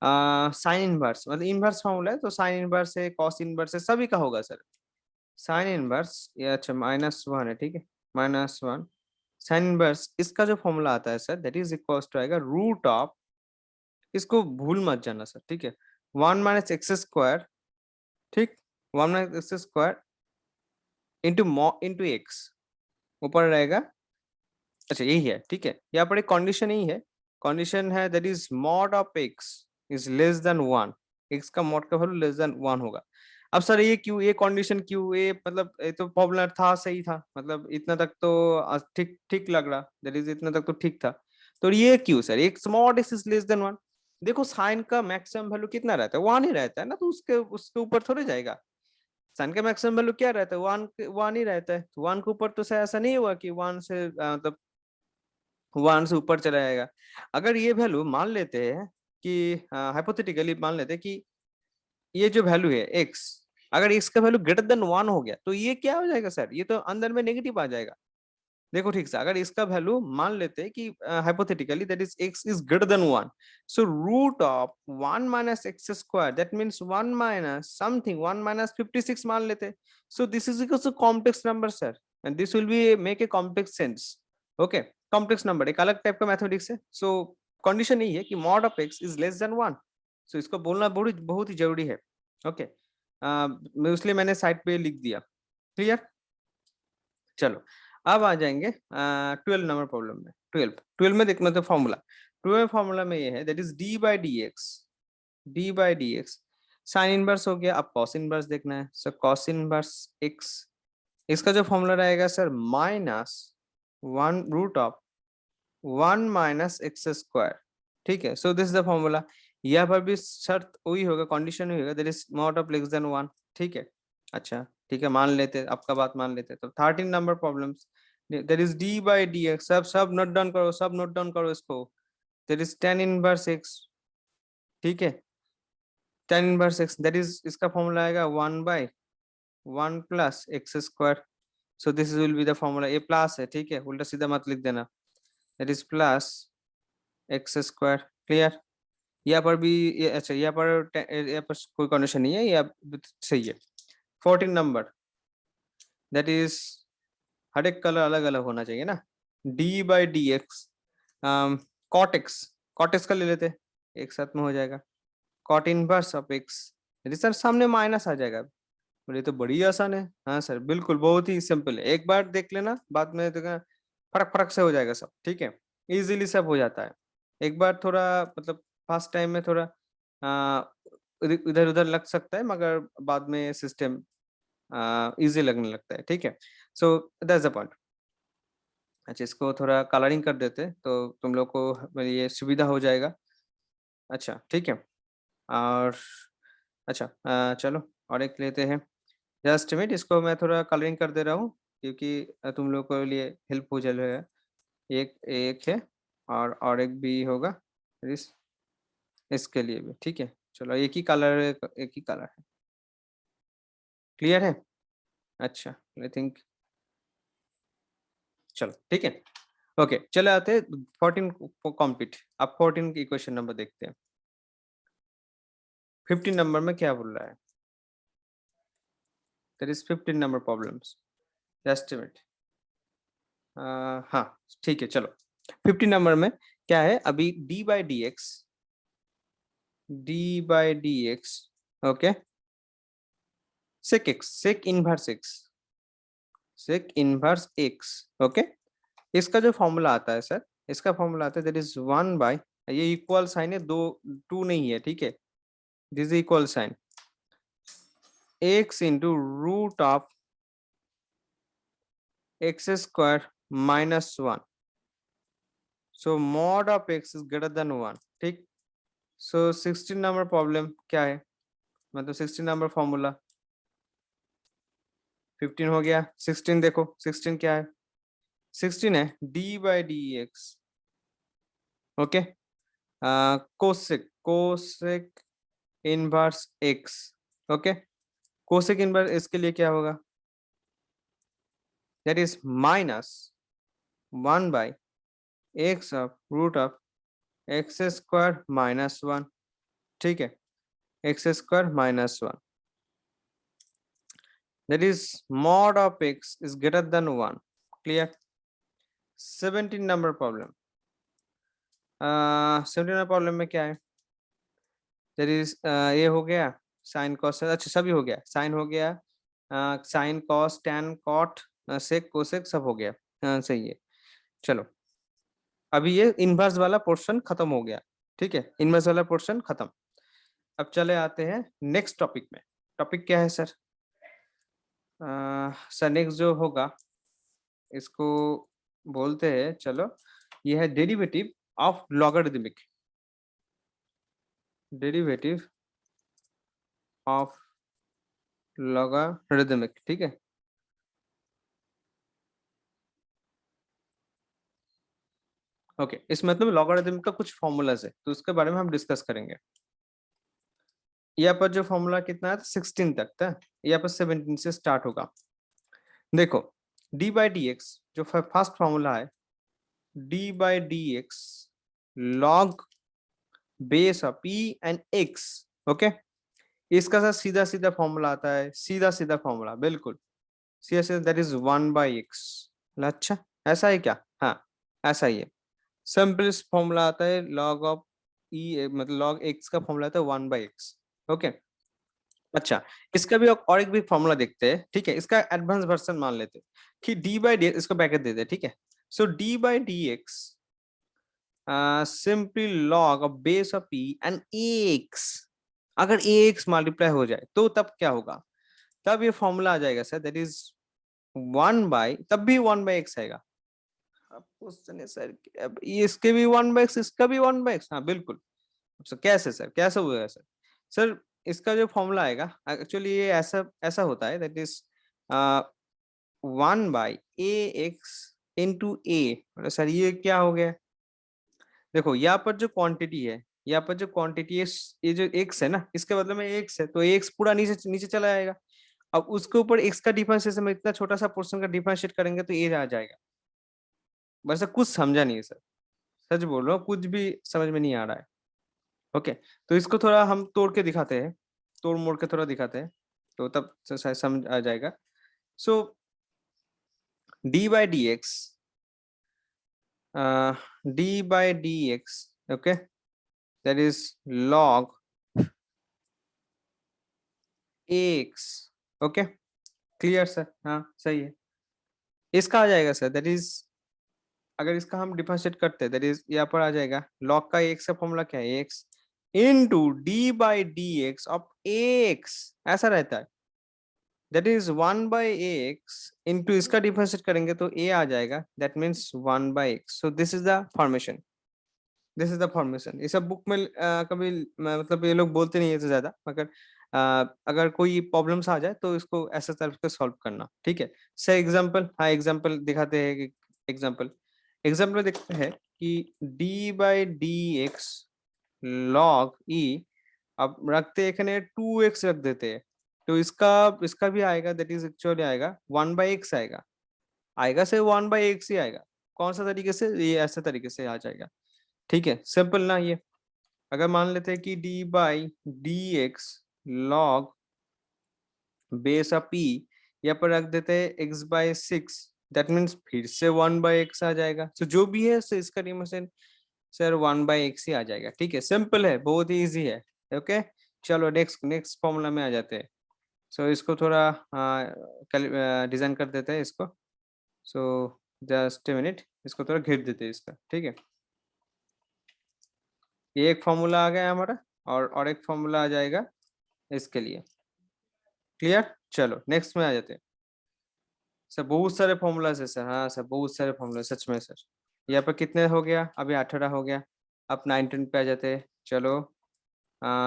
sine inverse, मतलब इनवर्स फॉर्मूला है तो साइन इनवर्स है, कॉस इनवर्स है, सभी का होगा सर। साइन इनवर्स ये अच्छा -1 है, ठीक है, -1 साइन इनवर्स, इसका जो फॉर्मूला आता है sir that is equal to आएगा रूट ऑफ, इसको भूल मत जाना सर, ठीक है, 1 - x², ठीक, 1 - x² इंटू एक्स, ऊपर रहेगा। अच्छा यही है, ठीक है, यहाँ पर एक कंडीशन यही है, कंडीशन है that is mod of x is less than 1, x का मॉड का वैल्यू लेस देन 1 होगा। अब सर ये क्यों, ये कंडीशन क्यों, ये मतलब ये तो पॉपुलर था, सही था, मतलब इतना तक तो ठीक ठीक लग रहा, दैट इज इतना तक तो ठीक था। तो ये क्यों sir, x mod x is less than 1, देखो साइन का मैक्सिमम वैल्यू कितना रहता है, 1 ही रहता है ना, तो उसके उसके ऊपर थोड़े जाएगा। साइन का मैक्सिमम वैल्यू क्या रहता है, 1 ही रहता है, तो 1 के ऊपर तो ऐसा नहीं हुआ कि 1 से मतलब 1 से ऊपर चला जाएगा। अगर ये वैल्यू मान लेते हैं कि हाइपोथेटिकली मान लेते हैं कि ये जो वैल्यू है x, अगर x का वैल्यू ग्रेटर देन 1 हो गया तो ये क्या हो जाएगा सर, ये तो अंदर में नेगेटिव आ जाएगा। देखो ठीक से, अगर इसका वैल्यू मान लेते हैं कि hypothetically that is x is greater than 1, so root of 1 - x² that means 1 minus something, 1 - 56 मान लेते हैं। So this is equal to complex number sir, and this will be make a complex sense. Okay, complex number एक अलग type का mathematics है। सो condition यही है कि mod of x is less than 1, सो इसको बोलना बहुत बहुत ही जरूरी है। ओके, इसलिए मैंने साइड पे लिख दिया। क्लियर, चलो अब आ जाएंगे 12 नंबर प्रॉब्लम में। 12 में देखना तो फॉर्मूला, 12 फॉर्मूला में ये है that is d by d x, d by d x sine inverse हो गया, अब कॉस इनवर्स देखना है, सर कॉस इनवर्स एक्स, इसका जो फॉर्मूला रहेगा सर -1 √1 ठीक है। So this is the formula, यहाँ पर भी शर्त वही होगा, कंडीशन वही होगा that is not of less than 1, ठीक है। अच्छा ठीक है, मान लेते हैं, आपका बात मान लेते हैं। तो 13 number problems, that is d by d x, सब नोट डाउन करो, सब नोट डाउन करो इसको, that is tan inverse x, ठीक है, tan inverse x that is, इसका फॉर्मूला आएगा 1/1 plus x²। So this will be the formula, ये प्लस है, ठीक है, उल्टा सीधा मत लिख देना, that is plus x²। Clear, यहाँ पर भी अच्छा यहाँ पर कोई कंडीशन नहीं है, ये सही है। 14 नंबर, दैट इज हर एक कलर अलग अलग होना चाहिए ना, d by d x, cot x, cot x का ले लेते, एक साथ में हो जाएगा, cot inverse of x, sir सामने माइनस आ जाएगा, बोले तो बड़ी आसान है। हाँ सर बिल्कुल, बहुत ही सिंपल है, एक बार देख लेना, बाद में देखना फटक फटक से हो जाएगा सब, ठीक है। इजीली सब हो जाता है। एक बार थोड़ा मतलब फर्स्ट टाइम में थोड़ा इधर उधर लग सकता है, मगर बाद में सिस्टम इजी लगने लगता है, ठीक है। So that's the point. अच्छा, इसको थोड़ा कलरिंग कर देते तो तुम लोग को ये सुविधा हो जाएगा। अच्छा ठीक है। और अच्छा चलो और एक लेते हैं। जस्ट मिनट, इसको मैं थोड़ा कलरिंग कर दे रहा हूँ, क्योंकि तुम लोग के लिए हेल्प हो जाए। एक एक है, और एक भी होगा इस इसके लिए भी, ठीक है। चलो एक ही कलर, एक ही कलर है, क्लियर है। अच्छा आई थिंक, चलो ठीक है। ओके चले आते हैं 14 को कंप्लीट। अब 14 की क्वेश्चन नंबर देखते हैं। 15 नंबर में क्या बोल रहा है? There is 15 number problems. Just minute. हाँ ठीक है चलो। 15 नंबर में क्या है? अभी d by d x, okay, sec inverse x, okay. इसका जो फॉर्मूला आता है सर, इसका फॉर्मूला आता है दैट इज 1/, ये इक्वल साइन है, दो टू नहीं है, ठीक है। This equal sine x into root of x square minus 1। So mod of x is greater than 1, ठीक। सो 16 नंबर प्रॉब्लम क्या है? मतलब 16 नंबर फॉर्मूला, 15 हो गया, 16 देखो 16 क्या है? 16 है डी/dx, okay. Cosec inverse x, okay. Cosec inverse इसके लिए क्या होगा? That is minus 1/x of root of x square minus 1, ठीक है। X square minus 1, that is mod of x is greater than 1, clear. 17 number problem. 17 number problem में क्या है? That is ये हो गया साइन कॉस, अच्छा सभी हो गया, साइन हो गया, sine cos tan cot sec cosec सब हो गया। सही है। चलो अभी ये इनवर्स वाला पोर्शन खत्म हो गया, ठीक है, इनवर्स वाला पोर्शन खत्म। अब चले आते हैं नेक्स्ट टॉपिक में। टॉपिक क्या है सर? सर नेक्स्ट जो होगा इसको बोलते हैं, चलो ये है derivative of logarithmic, derivative of logarithmic, ठीक है। ओके इस मतलब लॉगरिदमिक का कुछ फॉर्मूलाज है, तो उसके बारे में हम डिस्कस करेंगे। यहाँ पर जो फॉर्मूला कितना है 16 तक था, यहाँ पर 17 से स्टार्ट होगा। देखो डी/dx जो फर्स्ट फॉर्मूला है, डी/dx log base of p and x, ओके। इसका सर सीधा सीधा फॉर्मूला आता है, सीधा सीधा फॉर्मूला, बिल्कुल सीधा सीधा, दैट इज 1/x। अच्छा ऐसा है क्या? हाँ ऐसा ही है। सिंपल फॉर्मूला आता है लॉग ऑफ ई, मतलब लॉग एक्स का फॉर्मूला आता है 1/x, ओके। अच्छा इसका भी और एक भी फॉर्मूला देखते हैं, ठीक है। इसका एडवांस वर्जन मान लेते हैं कि डी इसको ब्रैकेट दे दे, ठीक है। सो डी/dx simply log of base of p and ax। अगर ax मल्टीप्लाई हो जाए तो तब क्या होगा? तब ये फॉर्मूला आ जाएगा सर, दैट इज 1/, तब भी 1/x आएगा। अब क्वेश्चन है सर अब इसके भी 1/x, इसका भी 1/x, हाँ बिल्कुल। सर कैसे, सर कैसे हुआ सर? सर इसका जो फॉर्मूला आएगा, एक्चुअली ये ऐसा ऐसा होता है, that is 1/ax into A. Sir ये क्या हो गया? देखो यहाँ पर जो क्वांटिटी है, यहाँ पर जो क्वांटिटी है, ये जो एक्स है ना, इसके बदले में एक्स है, तो एक्स पूरा नीचे नीचे चला जाएगा। अब उसके ऊपर एक्स का डिफरेंशिएशन में इतना छोटा सा पोर्शन का डिफरेंशिएट करेंगे तो ये आ जाएगा। वैसे कुछ समझा नहीं है सर, सच बोल रहा हूँ, कुछ भी समझ में नहीं आ रहा है। ओके तो इसको थोड़ा हम तोड़ के दिखाते हैं, तोड़ मोड़ के थोड़ा दिखाते हैं, तो तब शायद समझ आ जाएगा। So d, d, okay, that is log ax okay clear sir, हाँ सही है। इसका आ जाएगा सर, दैट इज अगर इसका हम डिफरेंशिएट करते हैं दैट इज यहाँ पर आ जाएगा लॉग का एक्स का फॉर्मूला क्या है, x into D by d x of x, ऐसा रहता है। दैट इज 1/x इनटू इसका डिफरेंशिएट करेंगे तो a आ जाएगा, that means 1/x। So this is the formation, this is the formation. ये सब बुक में कभी मतलब ये लोग बोलते नहीं है तो ज्यादा, मगर अगर कोई प्रॉब्लम्स आ जाए तो इसको ऐसे तरह से सॉल्व करना, ठीक है। सर एग्जांपल, हाँ एग्जांपल दिखाते हैं कि एग्जांपल, एग्जांपल में देखते हैं कि d by d x log e, अब रखते हैं एखाने 2x रख देते हैं, तो इसका इसका भी आएगा, दैट इज एक्चुअली आएगा 1/x आएगा, आएगा से 1/x ही आएगा। कौन सा तरीके से, ये ऐसे तरीके से आ जाएगा, ठीक है सिंपल ना ये। अगर मान लेते हैं कि d by d x log base of P, यहाँ पर रख देते हैं x/6, दैट मीन्स फिर से 1/x आ जाएगा। तो जो भी है सो इसका रिमेशन सर 1/x ही आ जाएगा, ठीक है सिंपल है, बहुत ही ईजी है। ओके चलो नेक्स्ट नेक्स्ट फॉर्मूला में आ जाते हैं। सो इसको थोड़ा डिजाइन कर देते हैं इसको। सो जस्ट ए मिनट, इसको थोड़ा घेर देते हैं इसका, ठीक है। ये एक फॉर्मूला आ गया हमारा, और एक फॉर्मूला आ जाएगा इसके लिए, क्लियर। चलो नेक्स्ट में आ जाते हैं। सर बहुत सारे फॉर्मूलाज है सर, हाँ सर बहुत सारे फॉर्मूला सच में सर। यहाँ पर कितने हो गया, अभी 18 हो गया, अब 19 पे आ जाते हैं। चलो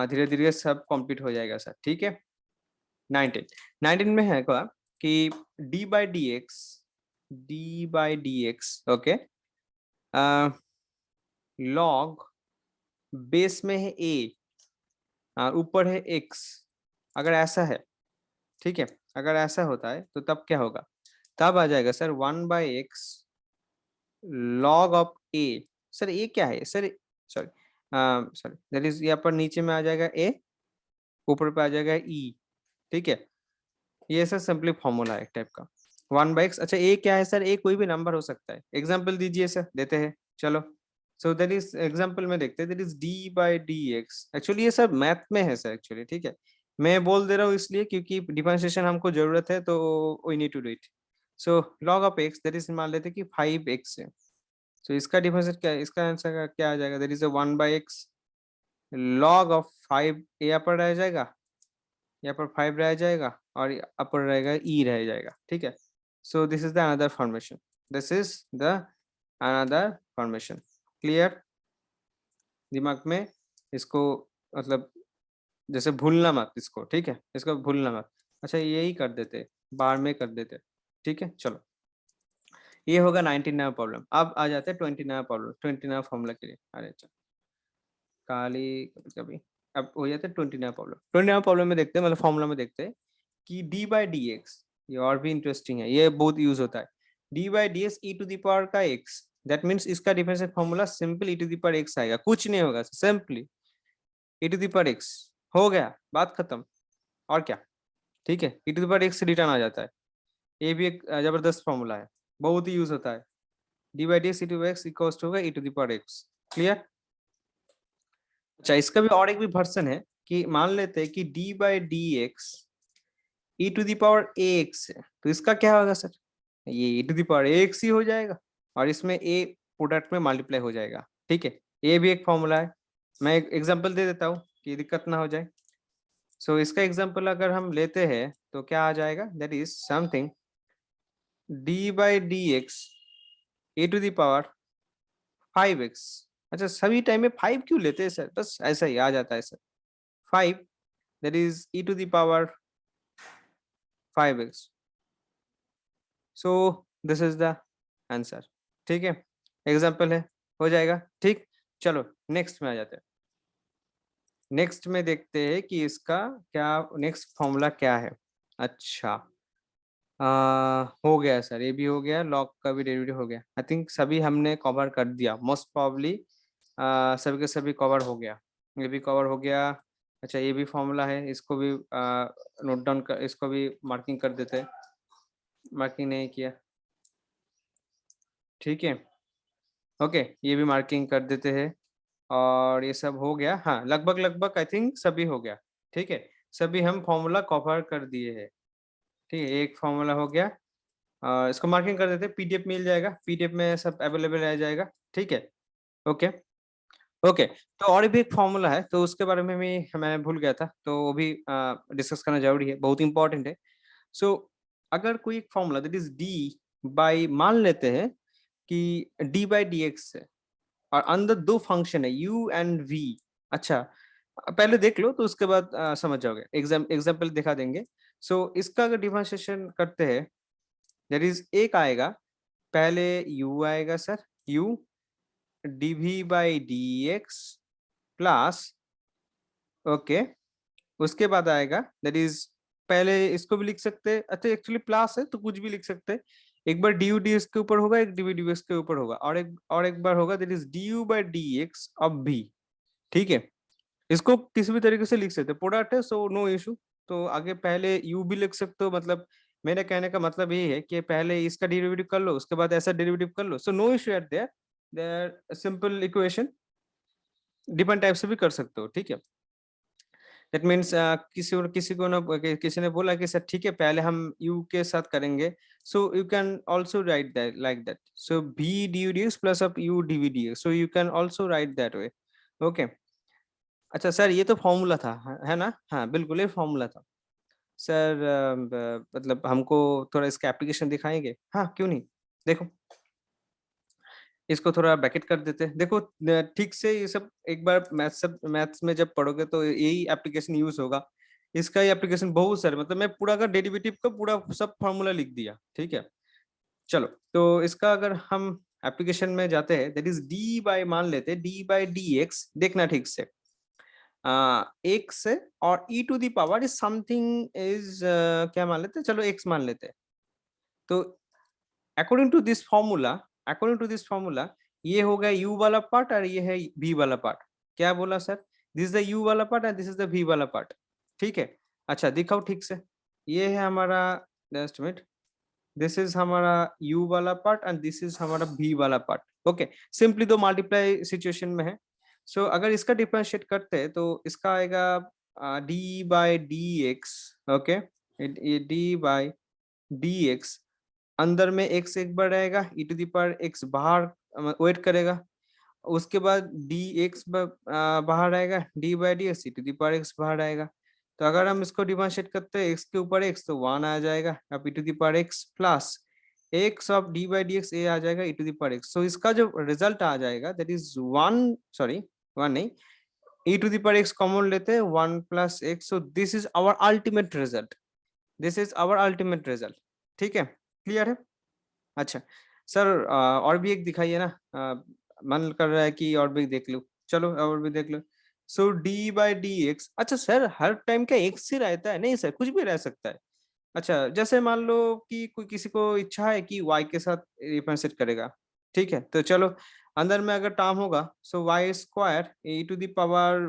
धीरे धीरे सब कंप्लीट हो जाएगा सर, ठीक है। 19, 19 में है क्या कि d by d x, d by d x okay, log base में है ए, ऊपर है एक्स, अगर ऐसा है, ठीक है, अगर ऐसा होता है तो तब क्या होगा, तब आ जाएगा sir 1/x log of a. Sir a क्या है sir, sorry sorry that is यहाँ पर नीचे में आ जाएगा ए, ऊपर पे आ जाएगा ई, ठीक है। ये सर सिंपली फॉर्मूला है एक टाइप का 1/x। अच्छा ए क्या है सर, ए कोई भी नंबर हो सकता है, एग्जाम्पल दीजिए सर, देते हैं चलो। सो दैट इज एग्जाम्पल में देखते हैं, that is d by d x, actually ये सब मैथ में है सर एक्चुअली, ठीक है। मैं बोल दे रहा हूँ इसलिए क्योंकि डिफरेंशिएशन हमको जरूरत है तो we need to do it. So log of x that is मान लेते हैं कि 5x है। सो इसका डिफरेंशिएट क्या है, इसका आंसर क्या आ जाएगा, that is 1/x log of 5, यहाँ पर रह जाएगा, यहाँ पर 5 रह जाएगा, और अपर रहेगा ई रह जाएगा, ठीक है। So this is the another formation, this is the another formation, clear. दिमाग में इसको मतलब जैसे भूलना मत इसको, ठीक है, इसको भूलना मत। अच्छा यही कर देते, बार में कर देते, ठीक है चलो। ये होगा 19 प्रॉब्लम। अब आ जाते हैं 29 प्रॉब्लम, 29 फॉर्मूला के लिए। अरे चलो काली कभी कभी, अब हो जाते हैं 29 प्रॉब्लम। 29 प्रॉब्लम में देखते हैं, मतलब फॉर्मूला में देखते हैं कि डी बाई डी एक्स, ये और भी इंटरेस्टिंग है, ये बहुत यूज होता है। D by d x e to the power का एक्स, दैट मीन्स इसका differential formula simple e to the power x आएगा, कुछ नहीं होगा simply e to the power x, हो गया बात खत्म। और क्या, ठीक है, e to the power x return आ जाता है। ये भी एक जबरदस्त फॉर्मूला है, बहुत ही यूज होता है। D by d x e to x equals to होगा e to the power x, clear. अच्छा इसका भी और एक भी वर्जन है कि मान लेते हैं कि d by d x e to the power a x है, तो इसका क्या होगा सर, ये e to the power a x ही हो जाएगा, और इसमें ए प्रोडक्ट में मल्टीप्लाई हो जाएगा, ठीक है। ये भी एक फॉर्मूला है, मैं एक एग्जांपल दे देता हूँ कि दिक्कत ना हो जाए। सो इसका एग्जांपल अगर हम लेते हैं तो क्या आ जाएगा, that is something d by d x a to the power 5x। अच्छा सभी टाइम में 5 क्यों लेते हैं सर, बस ऐसा ही आ जाता है sir, 5 that is e to the power 5x। So this is the answer, ठीक है, एग्जाम्पल है, हो जाएगा ठीक। चलो नेक्स्ट में आ जाते हैं। नेक्स्ट में देखते हैं कि इसका क्या नेक्स्ट फॉर्मूला क्या है। अच्छा हो गया सर, ये भी हो गया, लॉग का भी डेरिवेटिव हो गया, आई थिंक सभी हमने कवर कर दिया मोस्ट प्रॉब्ली, सभी के सभी कवर हो गया, ये भी कवर हो गया। अच्छा ये भी फॉर्मूला है, इसको भी नोट डाउन कर, इसको भी मार्किंग कर देते हैं, मार्किंग नहीं किया, ठीक है ओके, ये भी मार्किंग कर देते हैं। और ये सब हो गया, हाँ लगभग लगभग आई थिंक सभी हो गया, ठीक है, सभी हम फॉर्मूला कवर कर दिए हैं। ठीक है, एक फॉर्मूला हो गया। इसको मार्किंग कर देते हैं, पीडीएफ मिल जाएगा, पीडीएफ में सब अवेलेबल रह जाएगा। ठीक है, ओके ओके। तो और भी एक फॉर्मूला है, तो उसके बारे में भी मैं भूल गया था, तो वो भी डिस्कस करना जरूरी है, बहुत इंपॉर्टेंट है। सो अगर कोई एक formula that is d by, मान लेते हैं कि डी बाई डी एक्स है, और अंदर दो फंक्शन है यू एंड वी। अच्छा, पहले देख लो, तो उसके बाद समझ जाओगे, एग्जाम्पल दिखा देंगे। सो इसका अगर डिफरेंशिएशन करते हैं, दैट इज एक आएगा, पहले u आएगा sir, u dv by d x plus, okay, उसके बाद आएगा दैट इज, पहले इसको भी लिख सकते हैं, अच्छा एक्चुअली प्लस है तो कुछ भी लिख सकते हैं। एक बार डी यू डी एक्स के ऊपर होगा, एक डीवी डी एक्स के ऊपर होगा, और एक बार होगा that is d you by d x अब भी। ठीक है, इसको किसी भी तरीके से लिख सकते हैं, प्रोडक्ट है सो नो इशू। तो आगे पहले यू भी लिख सकते हो, मतलब मेरे कहने का मतलब ये है कि पहले इसका डेरिवेटिव कर लो, उसके बाद ऐसा डेरिवेटिव कर लो, so no issue at there, there simple equation, different type से भी कर सकते हो। ठीक है, दैट मीन्स किसी ने बोला कि सर ठीक है पहले हम u के साथ करेंगे, so you can also right that like that, so v du dx plus अब u dv dx, so you can also right that way. Okay, अच्छा सर ये तो फॉर्मूला था, है ना? हाँ बिल्कुल, ये फॉर्मूला था सर। मतलब हमको थोड़ा इसका एप्लीकेशन दिखाएंगे? हाँ क्यों नहीं, देखो इसको थोड़ा ब्रैकेट कर देते हैं। देखो ठीक से ये सब एक बार मैथ्स में जब पढ़ोगे तो यही एप्लीकेशन यूज होगा। इसका ही एप्लीकेशन बहुत सारे, मतलब मैं पूरा का डेरिवेटिव का पूरा सब फॉर्मूला लिख दिया। ठीक है, चलो तो इसका अगर हम एप्लीकेशन में जाते हैं, दैट इज डी बाई, मान लेते हैं डी बाई डी एक्स, देखना ठीक से, एक्स है और e to the power is something is, क्या मान लेते हैं, चलो एक्स मान लेते हैं। तो according to this formula, according to this formula, ये हो गया u वाला पार्ट और ये है v वाला पार्ट। क्या बोला sir? This is the u वाला part and this is the v वाला पार्ट। ठीक है, अच्छा दिखाओ ठीक से, ये है हमारा, जस्ट मिनट, दिस इज हमारा u वाला पार्ट एंड दिस इज हमारा v वाला पार्ट। ओके, सिंपली दो मल्टीप्लाई सिचुएशन में है। सो अगर इसका डिफरेंशिएट करते हैं तो इसका आएगा d by d x. Okay, ये d बाई डी एक्स, अंदर में x एक बार रहेगा, e to the power x बाहर वेट करेगा, उसके बाद डी एक्स बाहर आएगा, d by d x e to the power x बाहर आएगा। तो अगर हम इसको डिफरेंशिएट करते हैं x के ऊपर x, तो 1 आ जाएगा, अब e to the power x plus x of d by d x a आ जाएगा e to the power x। So इसका जो रिजल्ट आ जाएगा दैट इज 1, सॉरी 1 नहीं, e to the power x common लेते हैं, 1 plus x, so this is our ultimate result, this is our ultimate result. ठीक है, क्लियर है? अच्छा सर, और भी एक दिखाइए ना, मन कर रहा है कि और भी देख लो, चलो और भी देख लो। सो डी बाई डी एक्स, अच्छा सर हर टाइम का एक्स ही रहता है? नहीं सर, कुछ भी रह सकता है। अच्छा जैसे मान लो कि कोई किसी को इच्छा है कि वाई के साथ रिप्रेजेंट करेगा, ठीक है, तो चलो अंदर में अगर टर्म होगा, so y square e to the power,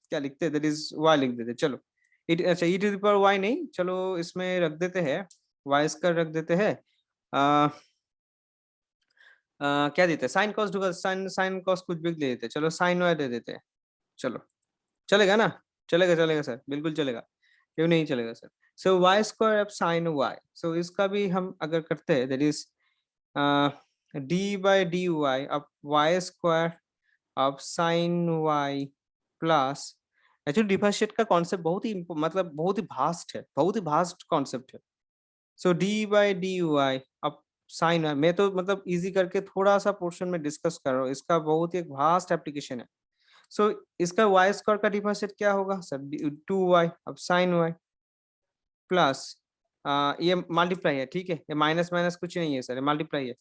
क्या लिखते हैं, दैट इज वाई लिख देते, चलो अच्छा ई टू द पावर वाई नहीं, चलो इसमें रख देते हैं वाई स्क्वायर रख देते हैं, क्या देते हैं, साइन कॉस ढूंढा, साइन साइन कॉस कुछ भी दे देते हैं, चलो साइन वाई दे देते हैं, चलो चलेगा ना? चलेगा चलेगा सर, बिल्कुल चलेगा, क्यों नहीं चलेगा सर। सो वाई स्क्वायर अब साइन वाई, सो इसका भी हम अगर करते हैं that is d by d y अब वाई स्क्वायर अब sine y plus, actually differentiate का कॉन्सेप्ट बहुत ही मतलब बहुत ही भास्ट है, बहुत ही भास्ट कॉन्सेप्ट है। So d by d y अब साइन, मैं तो मतलब इजी करके थोड़ा सा पोर्शन में डिस्कस कर रहा हूँ, इसका बहुत ही एक वास्ट एप्लीकेशन है। सो इसका वाई स्क्वायर का डिफरेंशिएट क्या होगा सर? 2y अब साइन वाई प्लस, ये मल्टीप्लाई है, ठीक है, ये माइनस माइनस कुछ नहीं है सर, ये मल्टीप्लाई है।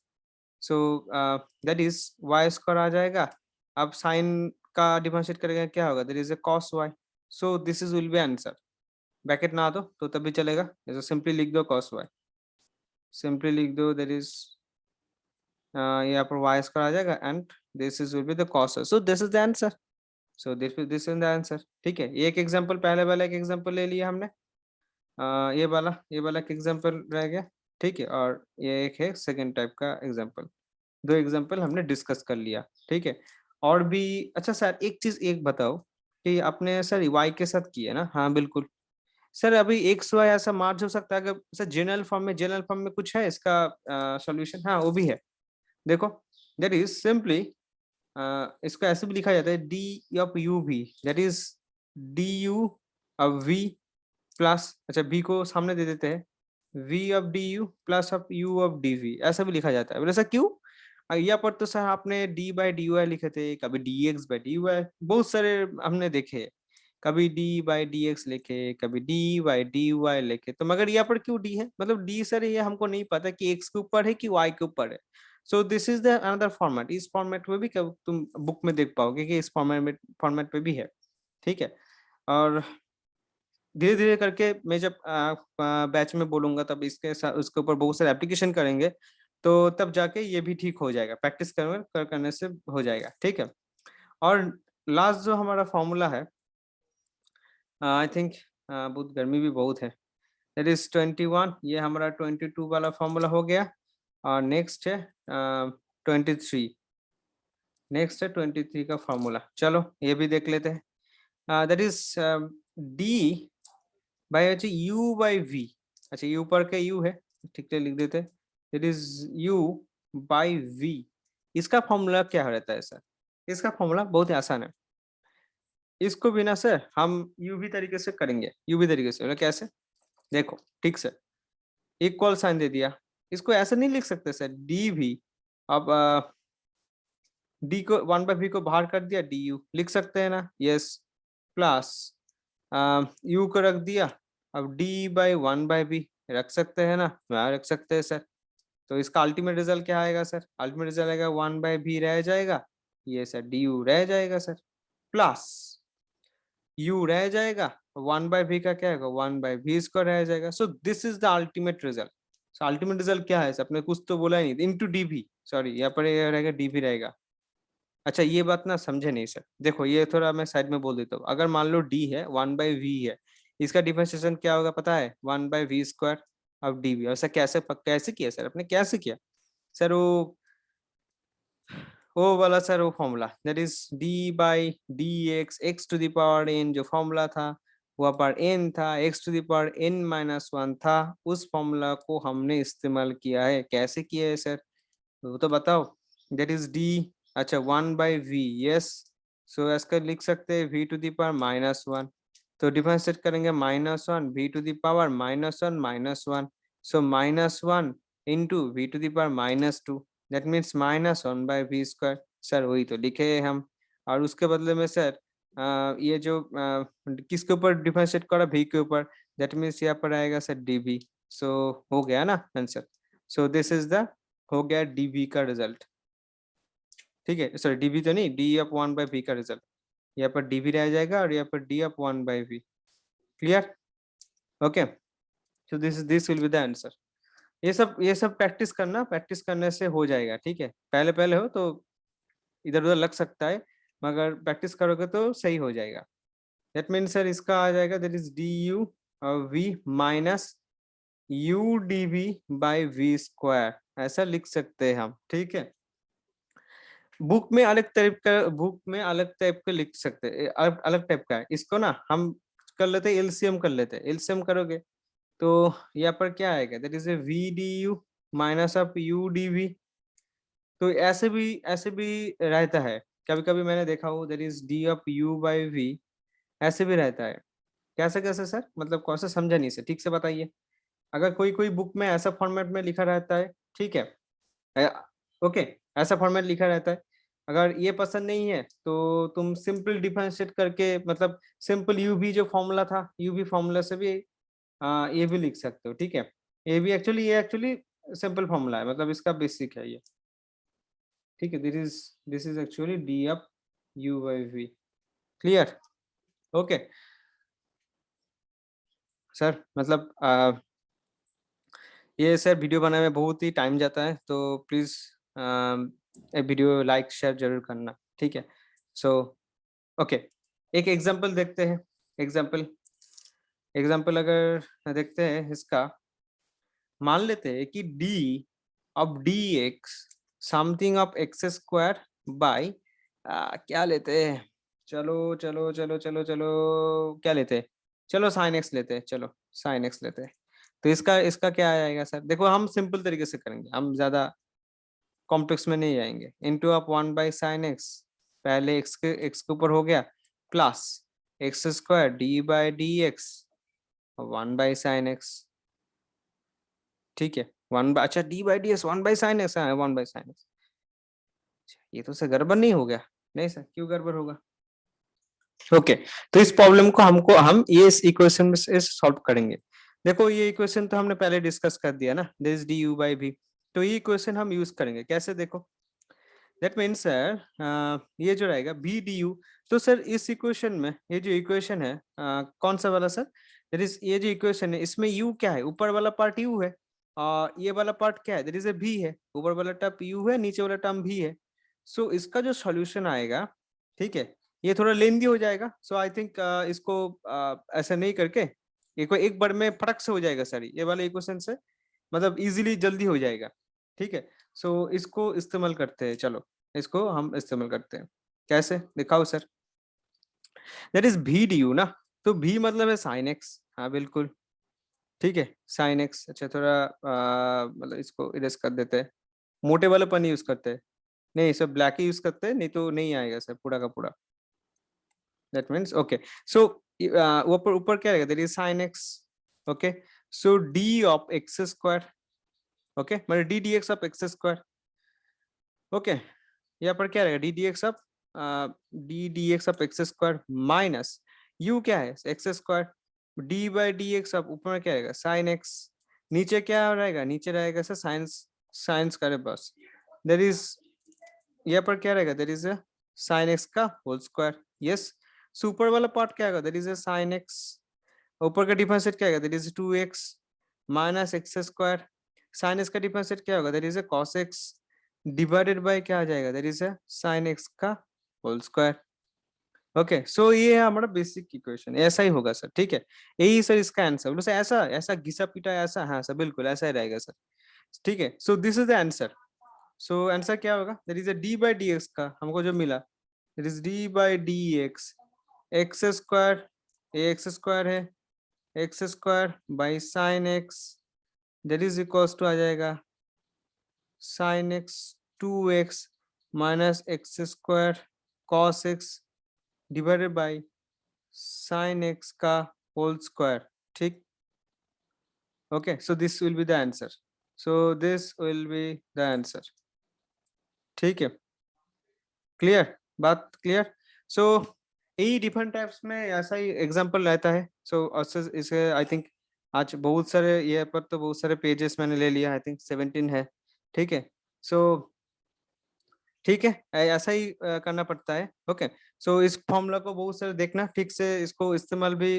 So that is y square आ जाएगा, अब साइन का डिफरेंशिएट करेगा क्या होगा, that is a cos y. So this is will be answer, bracket ना दो तो तभी चलेगा, जैसे सिंपली लिख दो कॉस वाई, सिंपली लिख दो दैट इज, यहाँ पर वाई स्क्वायर आ जाएगा and this is will be the cos, so this is the answer, so this is the answer. ठीक है, ये एक एग्जांपल, पहले वाला एक एग्जांपल ले लिया हमने, ये वाला एक एग्जांपल रह गया। ठीक है, और ये एक है सेकंड टाइप का एग्जांपल, दो एग्जांपल हमने डिस्कस कर लिया। ठीक है, और भी, अच्छा सर एक चीज एक बताओ कि आपने सर वाई के साथ किया ना? हाँ बिल्कुल, सर अभी एक्स वाई ऐसा मार्च हो सकता है, अगर सर जनरल फॉर्म में कुछ है इसका सॉल्यूशन? हाँ वो भी है, देखो दैट इज सिंपली इसको ऐसे भी लिखा जाता है डी ऑफ यू भी, that is d u of v plus, अच्छा बी को सामने दे देते हैं, v of d u plus of u of d v, ऐसा भी लिखा जाता है। बोले सर क्यों? यहाँ पर तो सर आपने डी बाई डी वाई लिखे थे, कभी d x by d y, बहुत सारे हमने देखे हैं, कभी डी बाई डी एक्स लिखे, कभी डी बाई डी वाई लिखे, तो मगर यहाँ पर क्यों डी है? मतलब डी सर ये हमको नहीं पता कि एक्स के ऊपर है कि वाई के ऊपर है। So this is the another format, इस फॉर्मेट में भी कब तुम बुक में देख पाओगे कि इस फॉर्मेट में भी है, ठीक है। और धीरे धीरे करके मैं जब बैच में बोलूंगा तब उसके ऊपर बहुत सारे एप्लीकेशन करेंगे, तो तब जाके ये भी ठीक हो जाएगा, प्रैक्टिस करने से हो जाएगा, ठीक है। और लास्ट जो हमारा फॉर्मूला है, आई थिंक बहुत गर्मी भी बहुत है, दैट इज 21, ये हमारा 22 वाला फॉर्मूला हो गया। और नेक्स्ट है 23, नेक्स्ट है 23 का फॉर्मूला, चलो ये भी देख लेते हैं। दैट इज डी बाई अच्छा यू बाई वी, अच्छा यू पर के यू है, ठीक है लिख देते, it is u by v. इसका फॉर्मूला क्या रहता है सर? इसका फॉर्मूला बहुत ही आसान है, इसको भी ना सर हम यू भी तरीके से करेंगे, यू भी तरीके से, कैसे देखो ठीक से, इक्वल साइन दे दिया, इसको ऐसे नहीं लिख सकते सर डी भी, अब डी को 1 बाई वी को बाहर कर दिया, डी यू लिख सकते हैं ना, यस, प्लस यू को रख दिया, अब डी बाई 1 बाई बी रख सकते हैं ना, हाँ रख सकते हैं सर। तो इसका अल्टीमेट रिजल्ट क्या आएगा सर? अल्टीमेट रिजल्ट आएगा 1 बाई बी रह जाएगा, ये सर डी यू रह जाएगा सर, प्लस यू रह जाएगा, 1 बाई बी का क्या होगा, 1 बाई बी स्क्वायर रह जाएगा। सो this is the ultimate result. So ultimate result क्या है सर? आपने कुछ तो बोला ही नहीं, इनटू डी भी, सॉरी यहाँ पर ये रहेगा डी भी रहेगा। अच्छा ये बात ना समझे नहीं सर, देखो ये थोड़ा मैं साइड में बोल देता हूँ, अगर मान लो डी है 1 बाई वी है, इसका डिफरेंशिएशन क्या होगा पता है? 1 बाई वी स्क्वायर अब डी वी। ऐसा कैसे कैसे किया सर आपने, कैसे किया सर? वो वाला सर वो formula, that is d by d x, x to the power n जो फॉर्मूला था, वहाँ पर एन था, x to the power n minus one था, उस फॉर्मूला को हमने इस्तेमाल किया है। कैसे किया है सर वो तो बताओ। दैट इज डी, अच्छा 1 बाई वी, यस, सो इसका लिख सकते हैं v to the power minus one, तो डिफरेंशिएट करेंगे -1 v to the power -1 -1, so -1 into v to the power -2, that means -1 by v square. Sir वही तो लिखे हैं हम, और उसके बदले में सर ये जो किसके ऊपर डिफरेंशिएट करा, वी के ऊपर, दैट मीन्स यहाँ पर आएगा सर डी वी। सो हो गया ना answer. So this is the हो गया डीबी का रिजल्ट, ठीक है, सॉरी डीबी तो नहीं, डी अप 1 बाई वी का रिजल्ट, यहाँ पर डीबी रह जाएगा और यहाँ पर d of 1 by v. Clear? Okay, so this will be the answer. ये सब प्रैक्टिस करना, प्रैक्टिस करने से हो जाएगा, ठीक है। पहले पहले हो तो इधर उधर लग सकता है, मगर प्रैक्टिस करोगे तो सही हो जाएगा। दैट मीन सर इसका आ जाएगा, that is d u v minus u d v by v square, ऐसा लिख सकते हैं हम, ठीक है। बुक में अलग टाइप का लिख सकते हैं, अलग अलग टाइप का है, इसको ना हम कर लेते हैं एलसीएम कर लेते हैं। एलसीएम करोगे तो यहाँ पर क्या आएगा, that is a v d u minus of u d v. तो ऐसे भी रहता है, कभी कभी मैंने देखा हो, that is d of u by v, ऐसे भी रहता है। कैसे कैसे सर, मतलब कौन सा समझा नहीं, से ठीक से बताइए। अगर कोई कोई बुक में ऐसा फॉर्मेट में लिखा रहता है, ठीक है, ओके, ऐसा फॉर्मेट लिखा रहता है। अगर ये पसंद नहीं है तो तुम सिंपल डिफरेंशिएट करके, मतलब सिंपल यू भी जो फॉर्मूला था, यू भी फॉर्मूला से भी ये भी लिख सकते हो, ठीक है। ये एक्चुअली सिंपल फॉर्मूला है, मतलब इसका बेसिक है ये, ठीक है। This is actually d of u by v. Clear? Okay sir, मतलब ये सर वीडियो बनाने में बहुत ही टाइम जाता है, तो प्लीज वीडियो लाइक शेयर जरूर करना, ठीक है। सो ओके, एक एग्जांपल देखते हैं। एग्जांपल एग्जांपल अगर देखते हैं इसका, मान लेते हैं कि D of D x something of x square by, क्या लेते हैं, चलो चलो चलो चलो चलो, क्या लेते हैं, चलो साइन एक्स लेते हैं, चलो साइन एक्स लेते हैं। तो इसका इसका क्या आएगा सर? देखो हम सिंपल तरीके से करेंगे, हम ज्यादा कॉम्प्लेक्स में नहीं जाएंगे। इंटू ऑफ 1/sin x, पहले एक्स के ऊपर हो गया, plus x square d/dx 1/sin x। ठीक है, अच्छा d/dx 1/sin x, हाँ 1/sin x। ये तो सर गड़बड़ नहीं हो गया? नहीं सर, क्यों गड़बड़ होगा? ओके तो इस प्रॉब्लम को हम ये इस इक्वेशन में से सॉल्व करेंगे। देखो ये इक्वेशन तो हमने पहले डिस्कस कर दिया ना, दिस du/v। तो ये इक्वेशन हम यूज करेंगे कैसे, देखो दैट मीन्स सर ये जो रहेगा b du। तो सर इस इक्वेशन में ये जो इक्वेशन है कौन सा वाला सर? दैट इज ये जो इक्वेशन है इसमें u क्या है? ऊपर वाला पार्ट u है और ये वाला पार्ट क्या है? दैट इज ए v है। ऊपर वाला टर्म u है, नीचे वाला टर्म v है। सो इसका जो सॉल्यूशन आएगा, ठीक है, ये थोड़ा लेंदी हो जाएगा। सो आई थिंक इसको ऐसा नहीं करके एक बार में फटक से हो जाएगा सर, ये वाले इक्वेशन से, मतलब इजीली जल्दी हो जाएगा। ठीक है, सो इसको इस्तेमाल करते हैं, चलो इसको हम इस्तेमाल करते हैं। कैसे दिखाओ सर? दैट इज भी डी यू ना, तो भी मतलब है साइन एक्स, हाँ बिल्कुल ठीक है साइन एक्स। अच्छा थोड़ा मतलब इसको इरेज कर देते हैं, मोटे वाले पन यूज करते हैं, नहीं सब ब्लैक ही यूज करते हैं, नहीं तो नहीं आएगा सर पूरा का पूरा। दैट मीन्स ओके, सो ऊपर ऊपर क्या रहेगा? That is sine x. Okay so d of x square, okay मतलब d d x of x square. Okay यहाँ पर क्या रहेगा? D d x of x square minus u क्या है? एक्स स्क्वायर, d/dx ऑफ ऊपर में क्या रहेगा? Sine x. नीचे क्या रहेगा? नीचे रहेगा सर साइंस, साइंस करे बस। देर इज यहाँ पर क्या रहेगा? देर इज साइन एक्स का होल स्क्वायर। यस, सुपर वाला पार्ट क्या होगा? There is sine x. ऊपर का डिफरेंशिएट क्या होगा? There is 2x minus x square. Sign x का डिफरेंशिएट क्या होगा? There is cos x divided by क्या आ जाएगा? देर इज साइन एक्स का होल स्क्वायर। ओके सो ये है हमारा बेसिक इक्वेशन, ऐसा ही होगा सर। ठीक है, यही सर इसका आंसर। बोलो सर ऐसा ऐसा घिसा पीटा ऐसा? हाँ सर बिल्कुल ऐसा ही रहेगा सर। ठीक है, so this is the answer. So answer क्या होगा? दैट इज d/dx का हमको जो मिला, that is d/dx x square, x square है, x square by sine x, that is equals to आ जाएगा sine x 2x minus x square cos x divided by sine x का whole square. ठीक, okay so this will be the answer, so this will be the answer. ठीक है, clear, बात clear. सो यही different types में ऐसा ही example रहता है। सो इसे आई थिंक आज बहुत सारे ये पर तो बहुत सारे पेजेस मैंने ले लिया, आई थिंक 17 है। ठीक है, सो ठीक है, ऐसा ही करना पड़ता है। ओके सो इस फॉर्मूला को बहुत सारे देखना, ठीक से इसको इस्तेमाल भी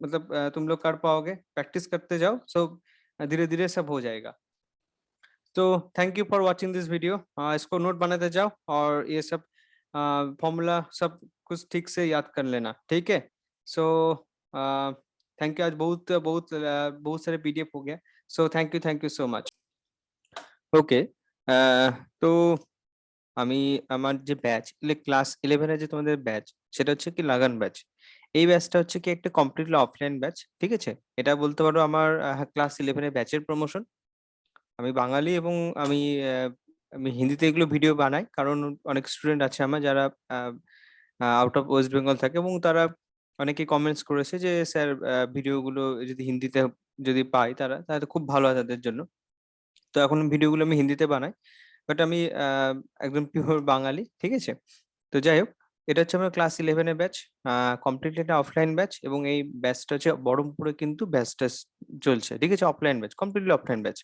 मतलब तुम लोग कर पाओगे, प्रैक्टिस करते जाओ। सो धीरे धीरे सब हो जाएगा। तो thank you for watching this video. इसको नोट बनाते जाओ और ये सब फॉर्मूला सब कुछ ठीक से याद कर लेना। ठीक है, सो थैंक यू। आज बहुत बहुत बहुत सारे पीडीएफ हो गया। सो थैंक यू सो माच। ওকে তো আমি আমার যে ব্যাচ ক্লাস 11 এর যে তোমাদের ব্যাচ, সেটা হচ্ছে কি লাগান ব্যাচ। এই ব্যাচটা হচ্ছে কি একটা কমপ্লিটলি অফলাইন ব্যাচ, ঠিক আছে? এটা বলতে পারো আমার ক্লাস 11 এর ব্যাচের প্রমোশন। আমি বাঙালি এবং আমি আমি হিন্দিতে এগুলো ভিডিও বানাই, কারণ অনেক স্টুডেন্ট আছে আমার যারা আউট অফ ওয়েস্ট বেঙ্গল থাকে, এবং তারা অনেকে কমেন্টস করেছে যে স্যার ভিডিওগুলো যদি হিন্দিতে যদি পাই তারা, তাহলে খুব ভালো হয় তাদের জন্য। তো এখন ভিডিওগুলো আমি হিন্দিতে বানাই, বাট আমি একদম পিওর বাঙালি, ঠিক আছে? তো যাই হোক, এটা হচ্ছে আমার ক্লাস 11 এর ব্যাচ, কমপ্লিটলি একটা অফলাইন ব্যাচ, এবং এই ব্যাচটা হচ্ছে বহরমপুরে কিন্তু ব্যাচটা চলছে, ঠিক আছে? Offline batch, completely offline batch.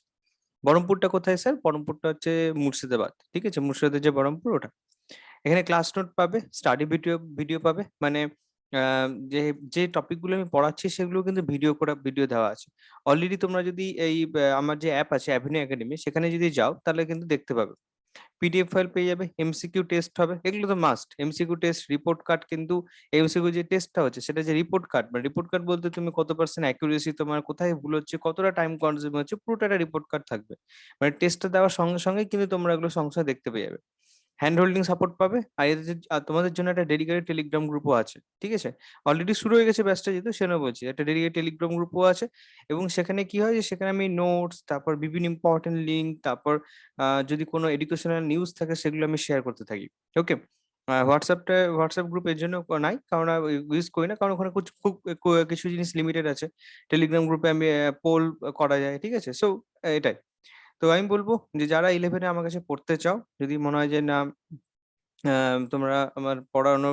বহরমপুরটা কোথায় স্যার? বহরমপুরটা হচ্ছে মুর্শিদাবাদ, ঠিক আছে? মুর্শিদাবাদের যে বহরমপুর ওটা। এখানে ক্লাস নোট পাবে, স্টাডি ভিডিও ভিডিও পাবে, মানে যে যে টপিক গুলো আমি পড়াচ্ছি সেগুলো কিন্তু ভিডিও করা ভিডিও দেওয়া আছে অলরেডি। তোমরা যদি এই আমার যে অ্যাপ আছে অ্যাভিনিউ একাডেমি, সেখানে যদি যাও তাহলে কিন্তু দেখতে পাবে, পিডিএফ ফাইল পেয়ে যাবে, এমসিকিউ টেস্ট হবে, এগুলো তো must. MCQ test, report card, কিন্তু এমসিকিউ যে টেস্টটা হচ্ছে সেটা যে রিপোর্ট কার্ড, মানে রিপোর্ট কার্ড বলতে তুমি কত পার্সেন্ট অ্যাকুরেসি, তোমার কোথায় ভুল হচ্ছে, কতটা টাইম কনজিউম হচ্ছে, পুরোটা একটা রিপোর্ট কার্ড থাকবে। মানে টেস্টটা দেওয়ার সঙ্গে সঙ্গে কিন্তু তোমরা এগুলো সঙ্গে সঙ্গে দেখতে পেয়ে যাবে। হ্যান্ড হোল্ডিং সাপোর্ট পাবে, আর তোমাদের জন্য একটা ডেডিকেটেড টেলিগ্রাম গ্রুপও আছে, ঠিক আছে? অলরেডি শুরু হয়ে গেছে ব্যাচটা, যেহেতু সেজন্য বলছি, একটা ডেডিকেটেড টেলিগ্রাম গ্রুপও আছে। এবং সেখানে কি হয় যে সেখানে আমি নোটস, তারপর বিভিন্ন ইম্পর্টেন্ট লিঙ্ক, তারপর যদি কোনো এডুকেশনাল নিউজ থাকে সেগুলো আমি শেয়ার করতে থাকি। ওকে। হোয়াটসঅ্যাপ গ্রুপ এর জন্য নাই, কারণ ইউজ করি না, কারণ ওখানে কিছু জিনিস লিমিটেড আছে। টেলিগ্রাম গ্রুপে আমি পোল করা যায়, ঠিক আছে? সো এটাই। তো আমি বলবো যে যারা ইলেভেনে আমার কাছে পড়তে চাও, যদি মনে হয় যে না তোমরা আমার পড়ানো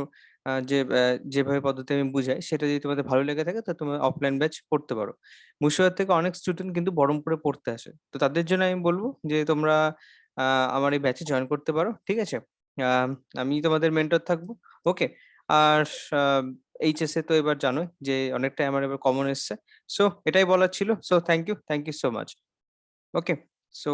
যেভাবে পদ্ধতি আমি বুঝাই সেটা যদি তোমাদের ভালো লেগে থাকে, তো তোমরা অফলাইন ব্যাচ পড়তে পারো। মুর্শিদাবাদ থেকে অনেক স্টুডেন্ট কিন্তু বহরমপুরে পড়তে আসে, তো তাদের জন্য আমি বলবো যে তোমরা আমার এই ব্যাচে জয়েন করতে পারো, ঠিক আছে? আহ, আমি তোমাদের মেন্টর থাকবো। ওকে। আর এইচএসএ তো এবার জানোই যে অনেকটাই আমার এবার কমন এসছে। সো এটাই বলার ছিল। So thank you so much. Okay. So